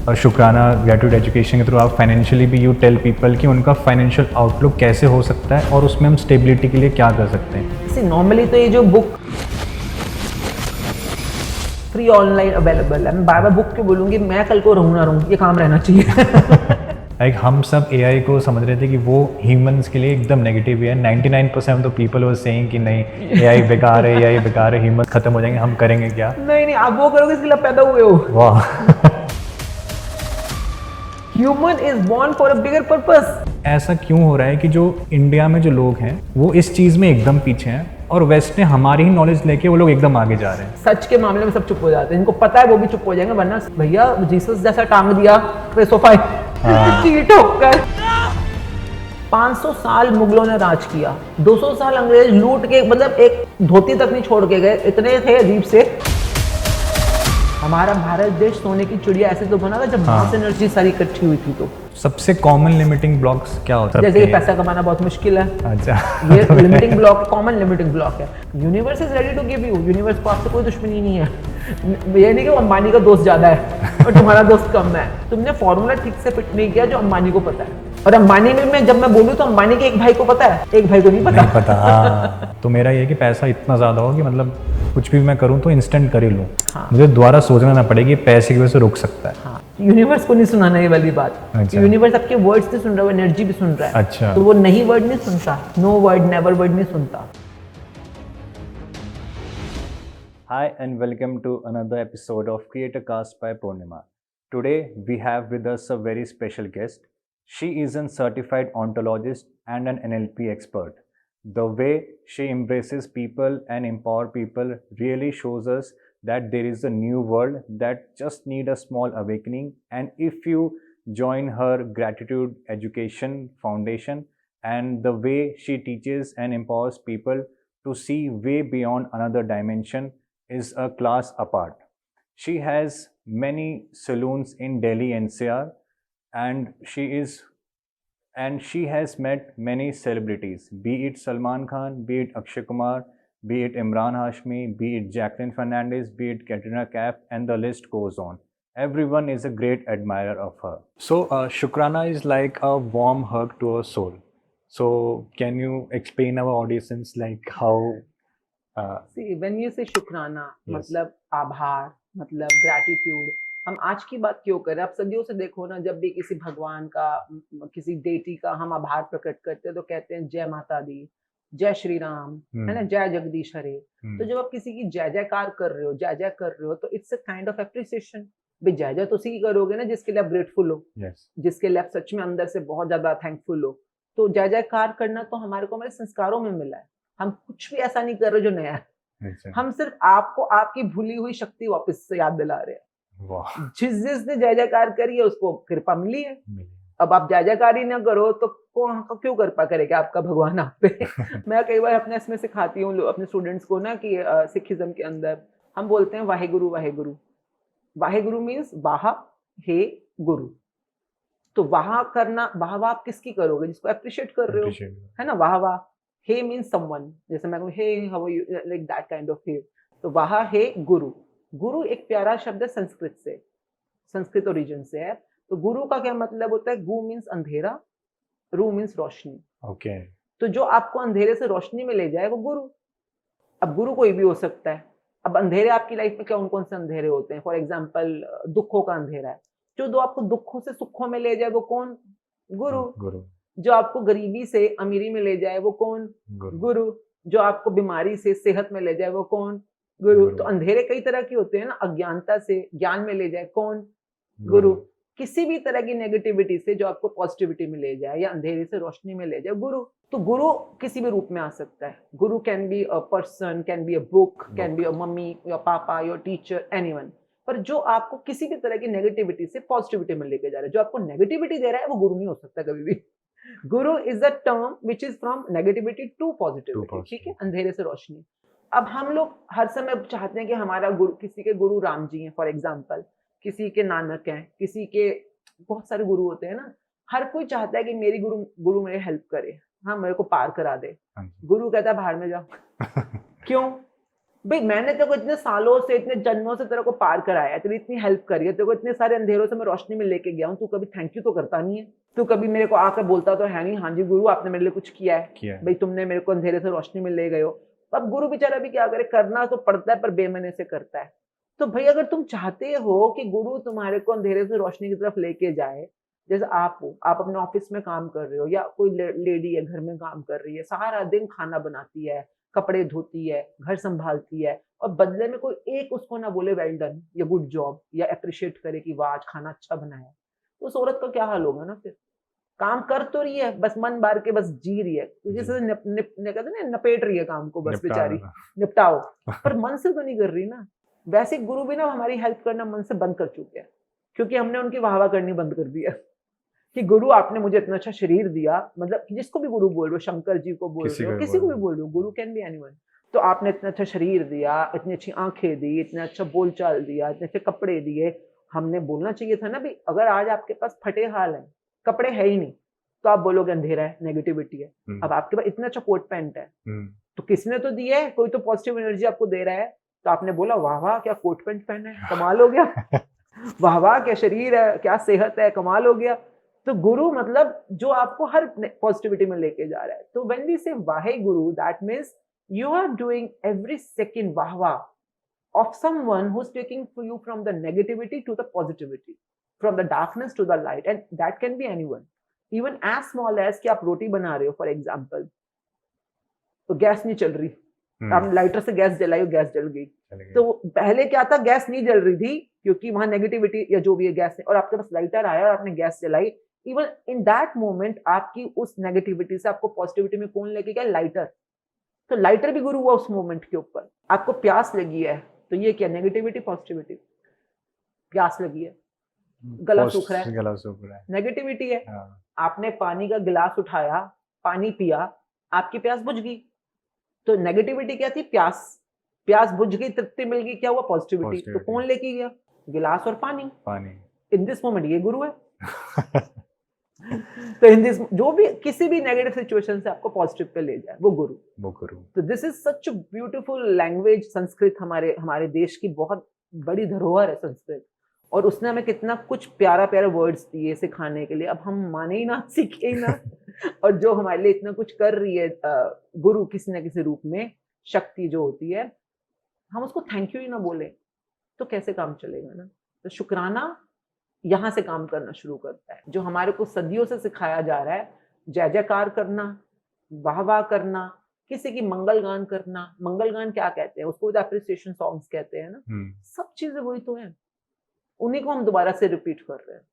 शुक्राना graduate education के through आप फाइनेंशियली भी यू टेल पीपल कि उनका फाइनेंशियल आउटलुक कैसे हो सकता है और उसमें हम स्टेबिलिटी के लिए क्या कर सकते हैं। जैसे नॉर्मली तो ये जो बुक फ्री ऑनलाइन अवेलेबल है, मैं बार बार बुक क्यों बोलूँगी, मैं कल को रहूँ ना रहूँ, ये काम रहना चाहिए। लाइक हम सब एआई को समझ रहे थे कि वो ह्यूमंस के लिए एकदम नेगेटिव है। 99% of the people were saying कि नहीं एआई बेकार है, एआई बेकार है, ह्यूमन खत्म हो जाएंगे, हम करेंगे क्या। नहीं आप वो करोगे इसके लिए पैदा हुए हो। वाह। Human is born for a bigger purpose. ऐसा क्यों हो रहा है कि जो इंडिया में जो लोग हैं वो इस चीज़ में एकदम पीछे हैं और वेस्ट ने हमारी ही नॉलेज लेके वो लोग एकदम आगे जा रहे हैं। सच के मामले में सब चुप हो जाते हैं, इनको पता है वो भी चुप हो जाएंगे, वरना भैया जीसस जैसा टांग दिया तो सोफा चीट होकर। 500 साल मुगलों ने राज किया, 200 साल अंग्रेज लूट के, मतलब एक धोती तक नहीं छोड़ के गए, इतने थे अजीब से। हमारा भारत देश सोने की चिड़िया ऐसे तो बना था जब मास एनर्जी सारी इकट्ठी हुई थी। तो सबसे कॉमन लिमिटिंग ब्लॉक्स क्या होता है? जैसे कि पैसा कमाना बहुत मुश्किल है। अच्छा। ये limiting block, common limiting block है। Universe is ready to give you, universe को आपसे कोई दुश्मनी नहीं है। ये नहीं कि अंबानी का दोस्त ज्यादा है और तुम्हारा दोस्त कम है। तुमने फॉर्मूला ठीक से फिट नहीं किया जो अंबानी को पता है। और अंबानी में मैं जब मैं बोलूँ तो अंबानी के एक भाई को पता है, एक भाई को नहीं पता। नहीं पता। हाँ। तो मेरा ये कि पैसा इतना ज़्यादा हो कि मतलब कुछ भी मैं करूँ तो इंस्टेंट कर ही लूँ। हाँ। मुझे दोबारा सोचना ना पड़ेगी, पैसे की वजह से रुक सकता है। हाँ। यूनिवर्स को नहीं सुनाना ये वाली बात। अच्छा। यूनिवर्स आपके वर्ड्स नहीं सुन रहा है, वो एनर्जी भी सुन रहा है। अच्छा। तो वो नहीं वर्ड नहीं सुनता, नो वर्ड नेवर वर्ड नहीं सुनता। Hi and welcome to another episode of Creator Cast by Purnima. Today we have with us a very special guest. She is a certified ontologist and an NLP expert. The way she embraces people and empower people really shows us that there is a new world that just need a small awakening. And if you join her Gratitude Education Foundation and the way she teaches and empowers people to see way beyond another dimension is a class apart. She has many saloons in Delhi NCR and she has met many celebrities, be it Salman Khan, be it Akshay Kumar, be it Imran Hashmi, be it Jacqueline Fernandez, be it Katrina Kaif, and the list goes on. Everyone is a great admirer of her. So Shukrana is like a warm hug to our soul. So can you explain our audience like how See, when you say शुक्राना, Yes. मतलब आभार, मतलब gratitude, हम आज की बात क्यों कर रहे हैं? आप सदियों से देखो ना, जब भी किसी भगवान का, किसी डेटी का हम आभार प्रकट करते हैं तो कहते हैं जय माता दी, जय श्री राम, है ना, जय जगदीश हरे। तो जब आप किसी की जय जयकार कर रहे हो, जय जय कर रहे हो, तो it's a kind of appreciation. भाई जय जय तो उसी की करोगे ना जिसके लिए आप ग्रेटफुल हो। Yes. जिसके लिए आप सच में अंदर से बहुत ज्यादा थैंकफुल हो। तो जय जयकार करना तो हमारे को हमारे संस्कारों में मिला है। हम कुछ भी ऐसा नहीं कर रहे जो नया है। अच्छा। हम सिर्फ आपको आपकी भूली हुई शक्ति वापस से याद दिला रहे हैं। वाह। जिसने जय जयकार करी है उसको कृपा मिली है। अब आप जय जयकार ही ना करो तो क्यों कृपा करेगा आपका भगवान आप पे? मैं कई बार अपने इसमें सिखाती हूँ अपने स्टूडेंट्स को ना कि सिखिज्म के अंदर हम बोलते हैं वाहेगुरु वाहेगुरु। वाहेगुरु मीन्स वाह हे गुरु। तो वाह करना, वाह वाह आप किसकी करोगे? जिसको अप्रिशिएट कर रहे हो, है ना, वाह वाह। हे मीन्स समवन, जैसे मैं कहूँ hey how are you, like that kind of hey. तो वाह हे गुरु। गुरु एक प्यारा शब्द है संस्कृत से, संस्कृत ओरिजिन से है। तो गुरु का क्या मतलब होता है? गु मीन्स अंधेरा, रू मीन्स रोशनी। ओके। तो जो आपको अंधेरे से रोशनी में ले जाए वो गुरु। अब गुरु कोई भी हो सकता है। अब अंधेरे आपकी लाइफ में कौन कौन से अंधेरे होते हैं? फॉर एग्जाम्पल दुखों का अंधेरा है। जो आपको दुखों से सुखों में ले जाए वो कौन? गुरु। गुरु। जो आपको गरीबी से अमीरी में ले जाए वो कौन? गुरु। जो आपको बीमारी से सेहत में ले जाए वो कौन? गुरु। तो अंधेरे कई तरह के होते हैं ना, अज्ञानता से ज्ञान में ले जाए कौन? गुरु। किसी भी तरह की नेगेटिविटी से जो आपको पॉजिटिविटी में ले जाए या अंधेरे से रोशनी में ले जाए, गुरु। तो गुरु किसी भी रूप में आ सकता है। गुरु can be a person, can be a book, can be a mummy, your पापा, योर टीचर, एनीवन। पर जो आपको किसी भी तरह की नेगेटिविटी से पॉजिटिविटी में लेके जा रहा है, जो आपको नेगेटिविटी दे रहा है वो गुरु नहीं हो सकता कभी भी। Guru is a term which is from negativity to positivity, ठीक है, अंधेरे से रोशनी। अब हम लोग हर समय चाहते हैं कि हमारा गुरु, किसी के गुरु राम जी हैं फॉर एग्जाम्पल, किसी के नानक हैं, किसी के बहुत सारे गुरु होते हैं ना। हर कोई चाहता है कि मेरी गुरु मेरे हेल्प करे, हाँ, मेरे को पार करा दे। गुरु कहता है बाहर में जाओ। क्यों? भाई मैंने तेरे को इतने सालों से, इतने जन्मों से तेरे को पार कराया है, तेरी इतनी हेल्प करी है, तेरे को इतने सारे अंधेरों से मैं रोशनी में लेके गया हूँ, तू कभी थैंक यू तो करता नहीं है। तू कभी मेरे को आकर बोलता तो है नहीं, हाँ जी गुरु आपने मेरे लिए कुछ किया है, भाई तुमने मेरे को अंधेरे से रोशनी में ले गए हो। अब गुरु बेचारा भी क्या करे, करना तो पड़ता है पर बेमने से करता है। तो भाई अगर तुम चाहते हो कि गुरु तुम्हारे को अंधेरे से रोशनी की तरफ लेके जाए, जैसे आप हो, आप अपने ऑफिस में काम कर रहे हो, या कोई लेडी है घर में काम कर रही है, सारा दिन खाना बनाती है, कपड़े धोती है, घर संभालती है, और बदले में कोई एक उसको ना बोले वेल डन या गुड जॉब, या अप्रिशिएट करे कि वाह आज खाना अच्छा बनाया, तो उस औरत का क्या हाल होगा ना। फिर काम कर तो रही है, बस मन मार के बस जी रही है, जैसे कहते हैं ना, नपेट रही है काम को, बस बेचारी निपटाओ, पर मन से तो नहीं कर रही ना। वैसे गुरु भी ना हमारी हेल्प करना मन से बंद कर चुके हैं, क्योंकि हमने उनकी वाहवा करनी बंद कर दिया कि गुरु आपने मुझे इतना अच्छा शरीर दिया, मतलब जिसको भी गुरु बोल रहे हो, शंकर जी को बोल रहे हो, किसी को भी बोल रहे हो, गुरु कैन बी एनीवन। तो आपने इतना अच्छा शरीर दिया, इतनी अच्छी आंखें दी, इतना अच्छा बोलचाल दिया, इतने अच्छे कपड़े दिए, हमने बोलना चाहिए था ना भी, अगर आज आपके पास फटे हाल है, कपड़े है ही नहीं, तो आप बोलोगे अंधेरा है, नेगेटिविटी है। अब आपके पास इतना अच्छा कोट पैंट है, तो किसने तो दिया है, कोई तो पॉजिटिव एनर्जी आपको दे रहा है, तो आपने बोला वाह वाह क्या कोट पैंट पहना है, कमाल हो गया वाह वाह क्या शरीर है, क्या सेहत है, कमाल हो गया। तो गुरु मतलब जो आपको हर पॉजिटिविटी में लेके जा रहा है। तो व्हेन वी से Wahe Guru, that means you are doing every second wahwa of someone who's taking you from the negativity to the positivity, from the darkness to the light, and that can be anyone, even as small as कि आप रोटी बना रहे हो for example, तो gas नहीं चल रही, आप लाइटर से गैस जलाई, गैस जल गई, तो पहले क्या था, गैस नहीं जल रही थी क्योंकि वहां नेगेटिविटी या जो भी है गैस है, और आपके पास लाइटर आया और आपने गैस जलाई, इवन इन दैट मोमेंट आपकी उस नेगेटिविटी से आपको पॉजिटिविटी में कौन लेके गया, लाइटर। तो लाइटर भी गुरु हुआ उस मोमेंट के ऊपर। आपको प्यास लगी है, तो ये क्या, नेगेटिविटी पॉजिटिविटी, प्यास लगी है, गला सूख रहा है, नेगेटिविटी है। आपने पानी का गिलास उठाया, पानी पिया, आपकी प्यास बुझ गई, तो नेगेटिविटी क्या थी, प्यास, प्यास बुझ गई, तृप्ति मिल गई, क्या हुआ, पॉजिटिविटी। तो कौन लेके गया, गिलास और पानी। इन दिस मोमेंट ये गुरु है तो इन दिस, जो भी किसी भी नेगेटिव सिचुएशन से आपको पॉजिटिव पे ले जाए, वो गुरु। तो this is such a beautiful language. Sanskrit हमारे देश की बहुत बड़ी धरोहर है संस्कृत, और उसने हमें कितना कुछ प्यारा प्यारा वर्ड्स दिए सिखाने के लिए। अब हम माने ही ना, सीखे ही ना और जो हमारे लिए इतना कुछ कर रही है गुरु किसी न किसी रूप में, शक्ति जो होती है, हम उसको थैंक यू ही ना बोले तो कैसे काम चलेगा ना। तो शुक्राना यहाँ से काम करना शुरू करता है, जो हमारे को सदियों से सिखाया जा रहा है, जय जयकार करना, वाह वाह करना, किसी की मंगलगान करना। मंगलगान क्या कहते हैं, उसको अप्रिसिएशन सॉन्ग्स कहते हैं ना। सब चीजें वही तो है, उन्हीं को हम दोबारा से रिपीट कर रहे हैं,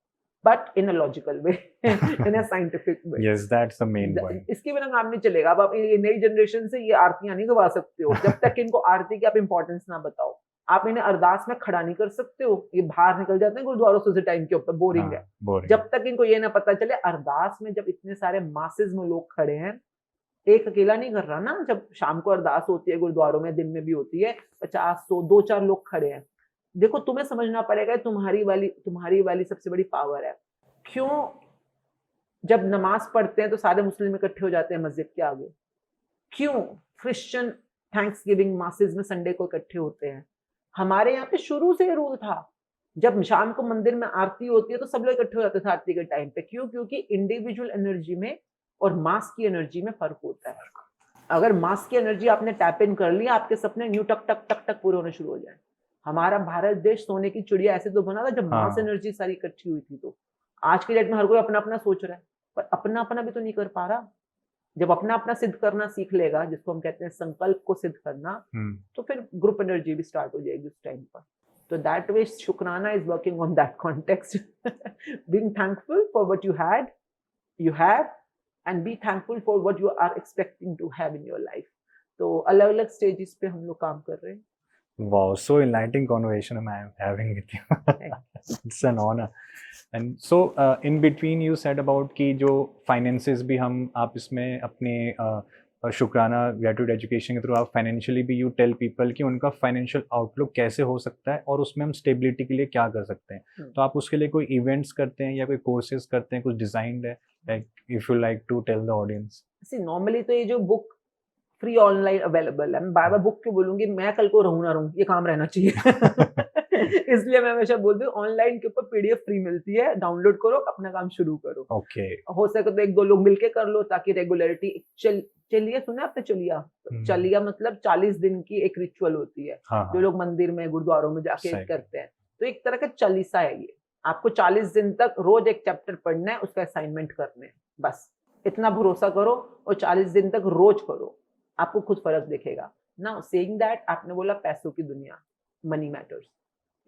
but in a logical way, in a scientific way. Yes, that's the main point. इसके बिना काम नहीं चलेगा। अब आप ये नई जनरेशन से ये आरतियां नहीं गवा सकते हो जब तक इनको आरती की आप इंपॉर्टेंस ना बताओ। आप इन्हें अरदास में खड़ा नहीं कर सकते हो, ये बाहर निकल जाते हैं गुरुद्वारों से उसी टाइम के ऊपर, बोरिंग है। जब तक इनको ये ना पता चले, अरदास में जब इतने सारे मासेस में लोग खड़े हैं, एक अकेला नहीं कर रहा ना। जब शाम को अरदास होती है गुरुद्वारों में, दिन में भी होती है, 50-100 2-4 लोग खड़े हैं। देखो तुम्हें समझना पड़ेगा, तुम्हारी वाली सबसे बड़ी पावर है। क्यों जब नमाज पढ़ते हैं तो सारे मुस्लिम इकट्ठे हो जाते हैं मस्जिद के आगे? क्यों क्रिश्चियन थैंक्स गिविंग मासेस में संडे को इकट्ठे होते हैं? हमारे यहाँ पे शुरू से रूल था, जब शाम को मंदिर में आरती होती है तो सब लोग इकट्ठे हो जाते थे आरती के टाइम पे। क्यों? क्योंकि इंडिविजुअल एनर्जी में और मास की एनर्जी में फर्क होता है। अगर मास की एनर्जी आपने टैप इन कर लिया, आपके सपने न्यू टक टक टक टक पूरे होने शुरू हो जाए। हमारा भारत देश सोने की चिड़िया ऐसे तो बना था जब मास एनर्जी सारी इकट्ठी हुई थी। तो आज के डेट में हर कोई अपना अपना सोच रहा है, पर अपना अपना भी तो नहीं कर पा रहा। जब अपना अपना सिद्ध करना सीख लेगा, जिसको हम कहते हैं संकल्प को सिद्ध करना, तो फिर ग्रुप एनर्जी भी स्टार्ट हो जाएगी उस टाइम पर। तो दैट वे शुक्राना is working on that context, being thankful for what you have and be thankful for what you are expecting to have in your life. तो अलग अलग स्टेजेस पे हम लोग काम कर रहे हैं। Wow, so enlightening conversation I am having with you. It's an honor. And so in between you said about कि जो finances भी आप इसमें अपने शुक्राना ग्रेजुएट एजुकेशन के थ्रू आप फाइनेंशियली भी यू टेल पीपल कि उनका फाइनेंशियल आउटलुक कैसे हो सकता है और उसमें हम स्टेबिलिटी के लिए क्या कर सकते हैं। तो आप उसके लिए कोई इवेंट्स करते हैं या कोई कोर्सेज करते हैं, कुछ डिजाइंड है, like if you like to tell the audience? Normally तो ये जो बुक फ्री ऑनलाइन अवेलेबल है। मैं बार बार बुक क्यों बोलूंगी, मैं कल को रहूं ना रहूं, ये काम रहना चाहिए। इसलिए मैं हमेशा बोलती हूँ ऑनलाइन के ऊपर पीडीएफ फ्री मिलती है, डाउनलोड करो, अपना काम शुरू करो। ओके। हो सके तो 1-2 लोग मिलके कर लो, ताकि रेगुलरिटी चलिया सुना आपने? चलिया मतलब 40 दिन की एक रिचुअल होती है, हाँ, जो लोग मंदिर में गुरुद्वारों में जाके सही। करते हैं। तो एक तरह का चालीसा है ये। आपको 40 दिन तक रोज एक चैप्टर पढ़ना है, उसका असाइनमेंट करने हैं, बस इतना भरोसा करो और 40 दिन तक रोज करो, आपको खुद फर्क दिखेगा। नाउ सेइंग दैट, आपने बोला पैसों की दुनिया, मनी मैटर्स,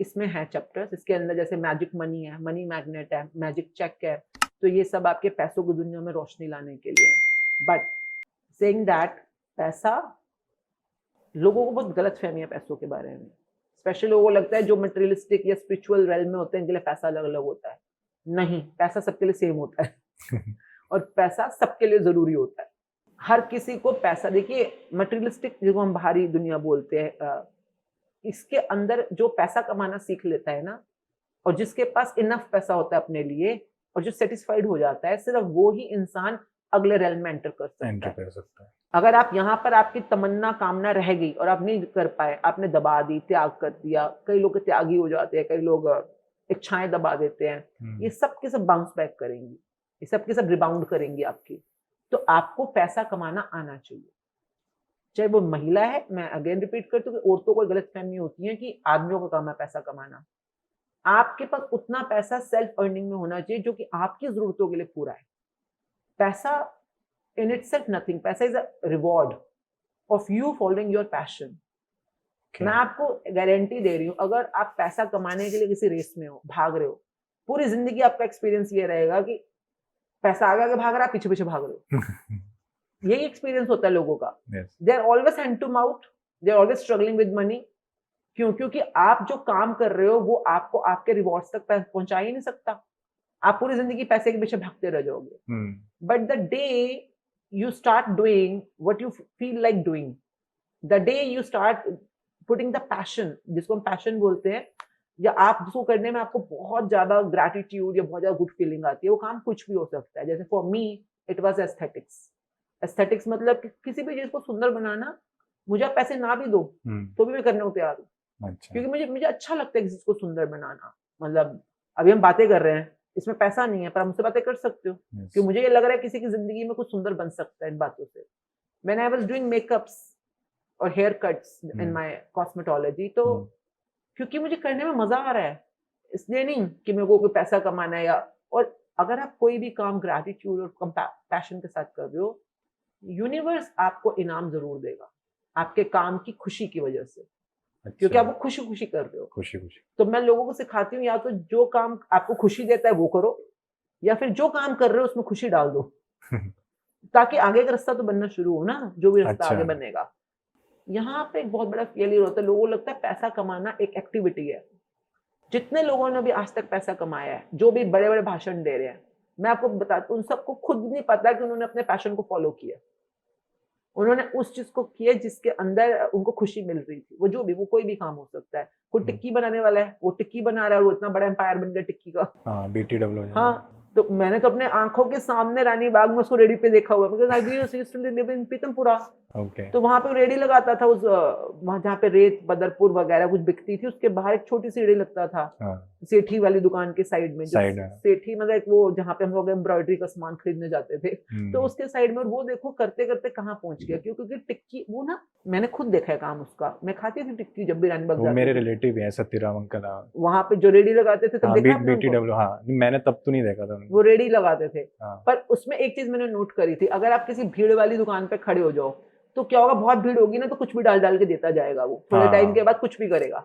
इसमें है चैप्टर्स, इसके अंदर जैसे मैजिक मनी है, मनी मैग्नेट है, मैजिक चेक है, तो ये सब आपके पैसों की दुनिया में रोशनी लाने के लिए है। बट सेइंग दैट, पैसा, लोगों को बहुत गलत फहमी है पैसों के बारे में। स्पेशली लोगों को लगता है जो मटेरियलिस्टिक या स्पिरिचुअल रेल्म में होते हैं, इनके लिए पैसा अलग अलग होता है। नहीं, पैसा सबके लिए सेम होता है। और पैसा सबके लिए जरूरी होता है। हर किसी को पैसा, देखिए मटेरियलिस्टिक जिसको हम बाहरी दुनिया बोलते हैं, इसके अंदर जो पैसा कमाना सीख लेता है ना, और जिसके पास इनफ पैसा होता है अपने लिए, और जो सेटिस्फाइड हो जाता है, सिर्फ वो ही इंसान अगले रेल्म में एंटर कर सकता है। अगर आप यहाँ पर आपकी तमन्ना कामना रह गई और आप नहीं कर पाए, आपने दबा दी, त्याग कर दिया, कई लोग त्यागी हो जाते हैं, कई लोग इच्छाएं दबा देते हैं, ये सब के सब बाउंस बैक करेंगी, ये सब के सब रिबाउंड करेंगी आपकी। तो आपको पैसा कमाना आना चाहिए, चाहे वो महिला है। मैं अगेन रिपीट करती हूँ कि औरतों को गलतफहमी होती है कि आदमियों का काम है पैसा कमाना। आपके पास उतना पैसा सेल्फ अर्निंग में होना चाहिए जो कि आपकी जरूरतों के लिए पूरा है। पैसा in itself nothing, पैसा is a reward of you following your passion. मैं आपको गारंटी दे रही हूँ, अगर आप पैसा कमाने के लिए किसी रेस में हो, भाग रहे हो, पूरी जिंदगी आपका एक्सपीरियंस ये रहेगा कि पैसा आगे आगे भाग रहा है, पीछे पीछे भाग रहे हो। यही एक्सपीरियंस होता है लोगों का। They are always hand to mouth, they are always struggling with money. क्यों? क्योंकि आप जो काम कर रहे हो वो आपको आपके रिवॉर्ड्स तक पहुंचा ही नहीं सकता। आप पूरी जिंदगी पैसे के पीछे भागते रह जाओगे। But the day you start doing what you feel like doing, the day you start putting the passion, जिसको हम passion बोलते हैं, या आप जिसको करने में आपको बहुत ज्यादा ग्रेटिट्यूड या बहुत ज्यादा गुड फीलिंग आती है, वो काम कुछ भी हो सकता है। जैसे for me it was aesthetics. Aesthetics मतलब किसी भी चीज को सुंदर बनाना, मुझे आप पैसे ना भी दो तो भी मैं करने को तैयार हूँ। क्योंकि मुझे अच्छा लगता है किसी चीज को सुंदर बनाना। मतलब अभी हम बातें कर रहे हैं, इसमें पैसा नहीं है, पर हम मुझसे बातें कर सकते हो, क्योंकि मुझे ये लग रहा है किसी की जिंदगी में कुछ सुंदर बन सकता है इन बातों से। When I was doing makeups और hair cuts in my cosmetology, तो क्योंकि मुझे करने में मजा आ रहा है, इसलिए नहीं कि मेरे को कोई पैसा कमाना है। या और अगर आप कोई भी काम ग्रेटिट्यूड और पैशन के साथ कर रहे हो, यूनिवर्स आपको इनाम जरूर देगा आपके काम की खुशी की वजह से। क्योंकि आप वो खुशी खुशी कर रहे हो। खुशी। तो मैं लोगों को सिखाती हूँ, या तो जो काम आपको खुशी देता है वो करो, या फिर जो काम कर रहे हो उसमें खुशी डाल दो। ताकि आगे का रास्ता तो बनना शुरू हो ना, जो भी रास्ता आगे बनेगा। यहाँ पे एक बहुत बड़ा फेलियर होता है, लोगों को लगता है पैसा कमाना एक एक्टिविटी है। जितने लोगों ने भी आज तक पैसा कमाया है, जो भी बड़े बड़े भाषण दे रहे हैं, मैं आपको बताती हूँ, उन सबको खुद नहीं पता कि उन्होंने अपने पैशन को फॉलो किया। उन्होंने उस चीज को किया जिसके अंदर उनको खुशी मिल रही थी। वो जो भी, वो कोई भी काम हो सकता है। कोई टिक्की बनाने वाला है, वो टिक्की बना रहा है, वो इतना बड़ा एम्पायर बन गया टिक्की का। BTW। हाँ, तो मैंने तो अपने आंखों के सामने रानी बाग में उसको रेडी पे देखा हुआ, because I used to live in Pitampura. तो वहां पे रेडी लगाता था, उस वहां जहाँ पे रेत बदरपुर वगैरह कुछ बिकती थी, उसके बाहर एक छोटी सी रेडी लगता था। सेठी वाली दुकान के साइड में, सेठी मतलब वो जहाँ पे हम लोग एम्ब्रॉयडरी का सामान खरीदने जाते थे, तो उसके साइड में। और वो देखो करते करते कहाँ पहुंच गया। क्योंकि टिक्की, वो ना मैंने खुद देखा है काम उसका। मैं खाती थी टिक्की जब भी रानी बाग जाती थी। मेरे रिलेटिव है सतीराम अंकल, वहां पे जो रेडी लगाते थे, तब देखा BTW। हाँ, मैंने तब तो नहीं देखा था। वो रेडी लगाते थे। पर उसमें एक चीज मैंने नोट करी थी, अगर आप किसी भीड़ वाली दुकान पे खड़े हो जाओ तो क्या होगा, बहुत भीड़ होगी ना, तो कुछ भी डाल डाल के देता जाएगा वो, थोड़े टाइम के बाद कुछ भी करेगा।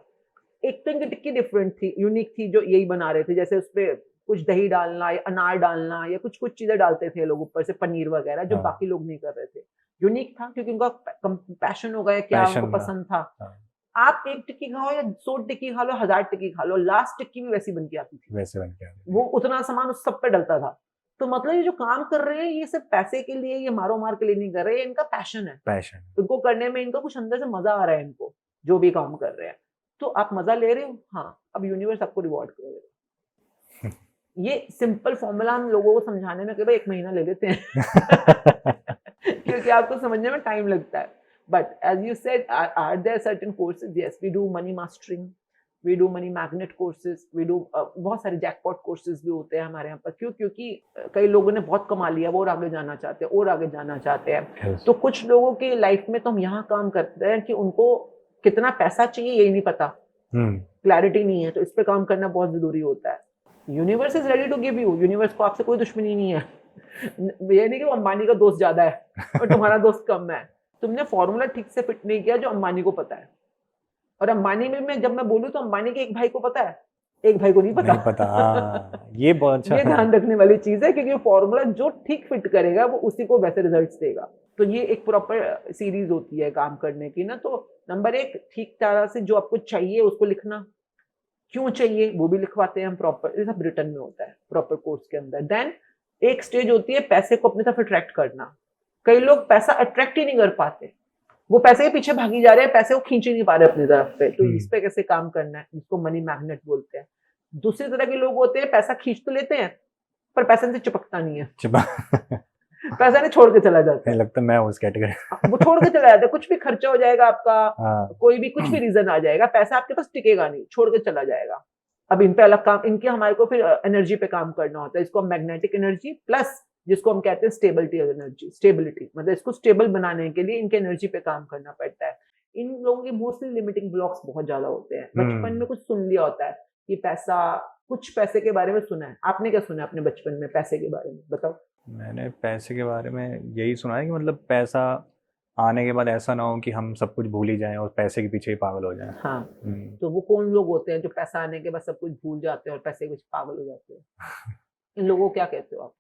एक तो इनकी टिक्की डिफरेंट थी, यूनिक थी, जो यही बना रहे थे। जैसे उसपे कुछ दही डालना या अनार डालना या कुछ कुछ चीजें डालते थे लोग ऊपर से, पनीर वगैरह, जो बाकी लोग नहीं कर रहे थे। यूनिक था क्योंकि उनका पैशन होगा या क्या उनको पसंद था। आप एक टिक्की खाओ या 100 टिक्की खा लो, 1000 टिक्की खा लो, लास्ट टिक्की भी वैसी बन के आती थी, वैसे बन के आती। वो उतना सामान उस सब पे डलता था। तो मतलब ये जो काम कर रहे हैं, ये सिर्फ पैसे के लिए, ये मारो मार के लिए नहीं कर रहे, इनका पैशन है। इनको करने में इनको कुछ अंदर से मजा आ रहा है, इनको जो भी काम कर रहे हैं। तो आप मजा ले रहे हो, हाँ, अब यूनिवर्स आपको रिवॉर्ड करेगा। ये सिंपल फॉर्मूला हम लोगों को समझाने में केवल 1 महीना ले लेते हैं। कि क्योंकि आपको समझने में टाइम लगता है. But as you said, are there certain courses? Yes, we do money mastering, we do money magnet courses, we do बहुत सारे jackpot courses भी होते हैं हमारे यहाँ पर. क्यों? क्योंकि कई लोगों ने बहुत कमा लिया, वो और आगे जाना चाहते हैं, और आगे जाना चाहते हैं. Yes. तो कुछ लोगों की लाइफ में तो हम यहाँ काम करते हैं कि उनको कितना पैसा चाहिए यही नहीं पता, क्लैरिटी नहीं है, तो इस पे काम करना बहुत जरूरी होता है. Universe is ready to give you. Universe को आपसे कोई दुश्मनी नहीं है. ये नहीं कि वो अंबानी का दोस्त ज्यादा है और तुम्हारा दोस्त कम है. तुमने फॉर्मूला ठीक से फिट नहीं किया जो अंबानी को पता है. और अंबानी में जब मैं बोलूं तो अंबानी के एक भाई को पता है, एक भाई को नहीं पता. नहीं पता. ये बहुत अच्छा ये ध्यान रखने वाली चीज है, क्योंकि फॉर्मूला जो ठीक फिट करेगा वो उसी को वैसे रिजल्ट्स देगा. तो ये एक प्रॉपर सीरीज होती है काम करने की ना. तो नंबर 1, ठीक तरह से जो आपको चाहिए उसको लिखना, क्यों चाहिए वो भी लिखवाते हैं हम प्रॉपर. ये सब रिटर्न में होता है प्रॉपर कोर्स के अंदर. देन एक स्टेज होती है पैसे को अपनी तरफ अट्रैक्ट करना. कई लोग पैसा अट्रैक्ट ही नहीं कर पाते, वो पैसे के पीछे भागी जा रहे हैं, पैसे को खींच ही नहीं पा रहे अपनी तरफ पे. तो इस पे कैसे काम करना है, जिसको मनी मैग्नेट बोलते हैं. दूसरी तरह के लोग होते हैं पैसा खींच तो लेते हैं पर पैसे से चिपकता नहीं है. पैसा नहीं, छोड़ के चला जाता है. लगता है मैं उस कैटेगरी. वो छोड़ के चला जाता है. कुछ भी खर्चा हो जाएगा आपका, कोई भी कुछ भी रीजन आ जाएगा, पैसा आपके पास टिकेगा नहीं, छोड़ के चला जाएगा. अब इन पे अलग काम, इनके हमारे को फिर एनर्जी पे काम करना होता है. इसको मैग्नेटिक एनर्जी प्लस जिसको हम कहते हैं स्टेबिलिटी एनर्जी. स्टेबिलिटी मतलब इसको स्टेबल बनाने के लिए इनके एनर्जी पे काम करना पड़ता है. इन लोगों के मोस्टली लिमिटिंग ब्लॉक्स बहुत ज्यादा होते हैं. बचपन में कुछ सुन लिया होता है कि पैसा, कुछ पैसे के बारे में सुना है. आपने क्या सुना है अपने बचपन में पैसे के बारे में, बताओ. मैंने पैसे के बारे में यही सुना है कि मतलब पैसा आने के बाद ऐसा ना हो कि हम सब कुछ भूल ही जाएं और पैसे के पीछे ही पागल हो जाएं. हाँ. तो वो कौन लोग होते हैं जो पैसा आने के बाद सब कुछ भूल जाते हैं और पैसे के पीछे पागल हो जाते हैं? इन लोगों को क्या कहते हो आप?